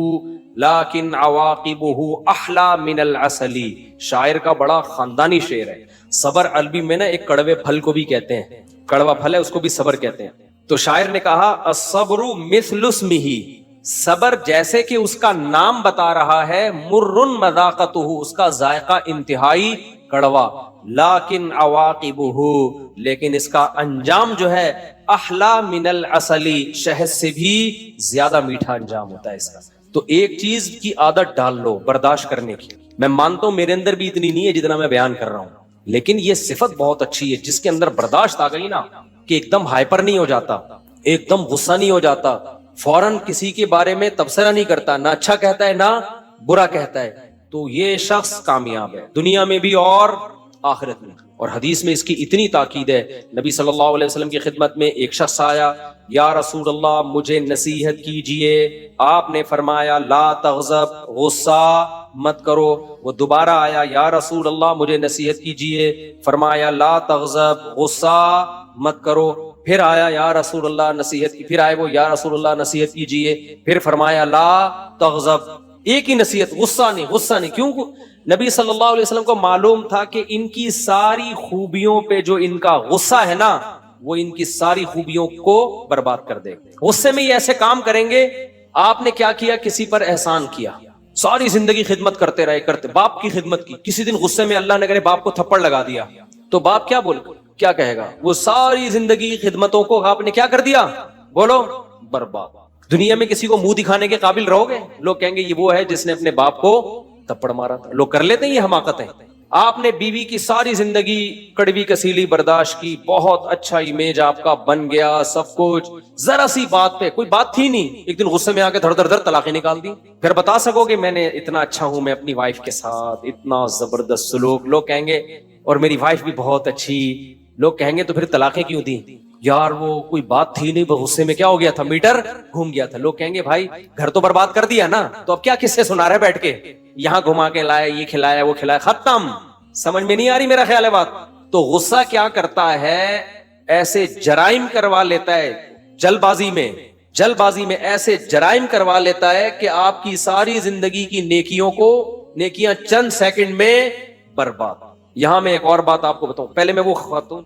لیکن عواقبہ احلی من العسل. شاعر کا بڑا خاندانی شعر ہے. صبر عربی میں نا ایک کڑوے پھل کو بھی کہتے ہیں, کڑوا پھل ہے اس کو بھی صبر کہتے ہیں. تو شاعر نے کہا الصبر مثل اسمہ, صبر جیسے کہ اس کا نام بتا رہا ہے, مر مذاقتہ, اس کا ذائقہ انتہائی کڑوا, لیکن عواقبہ, لیکن اس کا انجام جو ہے احلی من العسل, شہد سے بھی زیادہ میٹھا انجام ہوتا ہے اس کا. تو ایک چیز کی عادت ڈال لو برداشت کرنے کی. میں مانتا ہوں میرے اندر بھی اتنی نہیں ہے جتنا میں بیان کر رہا ہوں, لیکن یہ صفت بہت اچھی ہے. جس کے اندر برداشت آ گئی نا کہ ایک دم ہائپر نہیں ہو جاتا, ایک دم غصہ نہیں ہو جاتا, فوراً کسی کے بارے میں تبصرہ نہیں کرتا, نہ اچھا کہتا ہے نہ برا کہتا ہے, تو یہ شخص کامیاب ہے دنیا میں بھی اور آخرت میں. اور حدیث میں اس کی اتنی تاکید ہے, نبی صلی اللہ علیہ وسلم کی خدمت میں ایک شخص آیا, یا رسول اللہ مجھے نصیحت کیجئے. آپ نے فرمایا لا تغضب, غصہ مت کرو. وہ دوبارہ آیا, یا رسول اللہ مجھے نصیحت کیجئے. فرمایا لا تغضب, غصہ مت کرو. پھر آیا, یا رسول اللہ نصیحت کی. پھر آئے وہ, یا رسول اللہ نصیحت کیجئے. پھر فرمایا لا تغضب. ایک ہی نصیحت, غصہ نہیں, غصہ نہیں. کیوں؟ نبی صلی اللہ علیہ وسلم کو معلوم تھا کہ ان کی ساری خوبیوں پہ جو ان کا غصہ ہے نا, وہ ان کی ساری خوبیوں کو برباد کر دے گا. غصے میں یہ ایسے کام کریں گے. آپ نے کیا کیا, کسی پر احسان کیا, ساری زندگی خدمت کرتے رہے, باپ کی خدمت کی, کسی دن غصے میں اللہ نے کرے باپ کو تھپڑ لگا دیا, تو باپ کیا کہے گا؟ وہ ساری زندگی خدمتوں کو آپ نے کیا کر دیا, بولو, برباد. دنیا میں کسی کو منہ دکھانے کے قابل رہو گے؟ لوگ کہیں گے یہ وہ ہے جس نے اپنے باپ کو تھپڑ مارا تھا. لوگ کر لیتے ہیں یہ حماقتیں. آپ نے بیوی کی ساری زندگی کڑوی کسیلی برداشت کی, بہت اچھا امیج آپ کا بن گیا, سب کچھ, ذرا سی بات پہ, کوئی بات تھی نہیں, ایک دن غصے میں آ کے دھڑ دھڑ دھڑ طلاقیں نکال دی. پھر بتا سکو کہ میں نے اتنا اچھا ہوں, میں اپنی وائف کے ساتھ اتنا زبردست سلوک. لوگ کہیں گے اور میری وائف بھی بہت اچھی. لوگ کہیں گے تو پھر طلاقیں کیوں دی؟ یار وہ کوئی بات تھی نہیں, غصے میں کیا ہو گیا تھا, میٹر گھوم گیا تھا. لوگ کہیں گے بھائی گھر تو برباد کر دیا نا, تو اب کیا قصے سنا رہے بیٹھ کے, یہاں گھما کے لایا, یہ کھلایا, وہ کھلایا, ختم. سمجھ میں نہیں آ رہی میرا خیال ہے بات. تو غصہ کیا کرتا ہے, ایسے جرائم کروا لیتا ہے, جلد بازی میں ایسے جرائم کروا لیتا ہے کہ آپ کی ساری زندگی کی نیکیاں چند سیکنڈ میں برباد. یہاں میں ایک اور بات آپ کو بتاؤں, پہلے میں وہ خاتون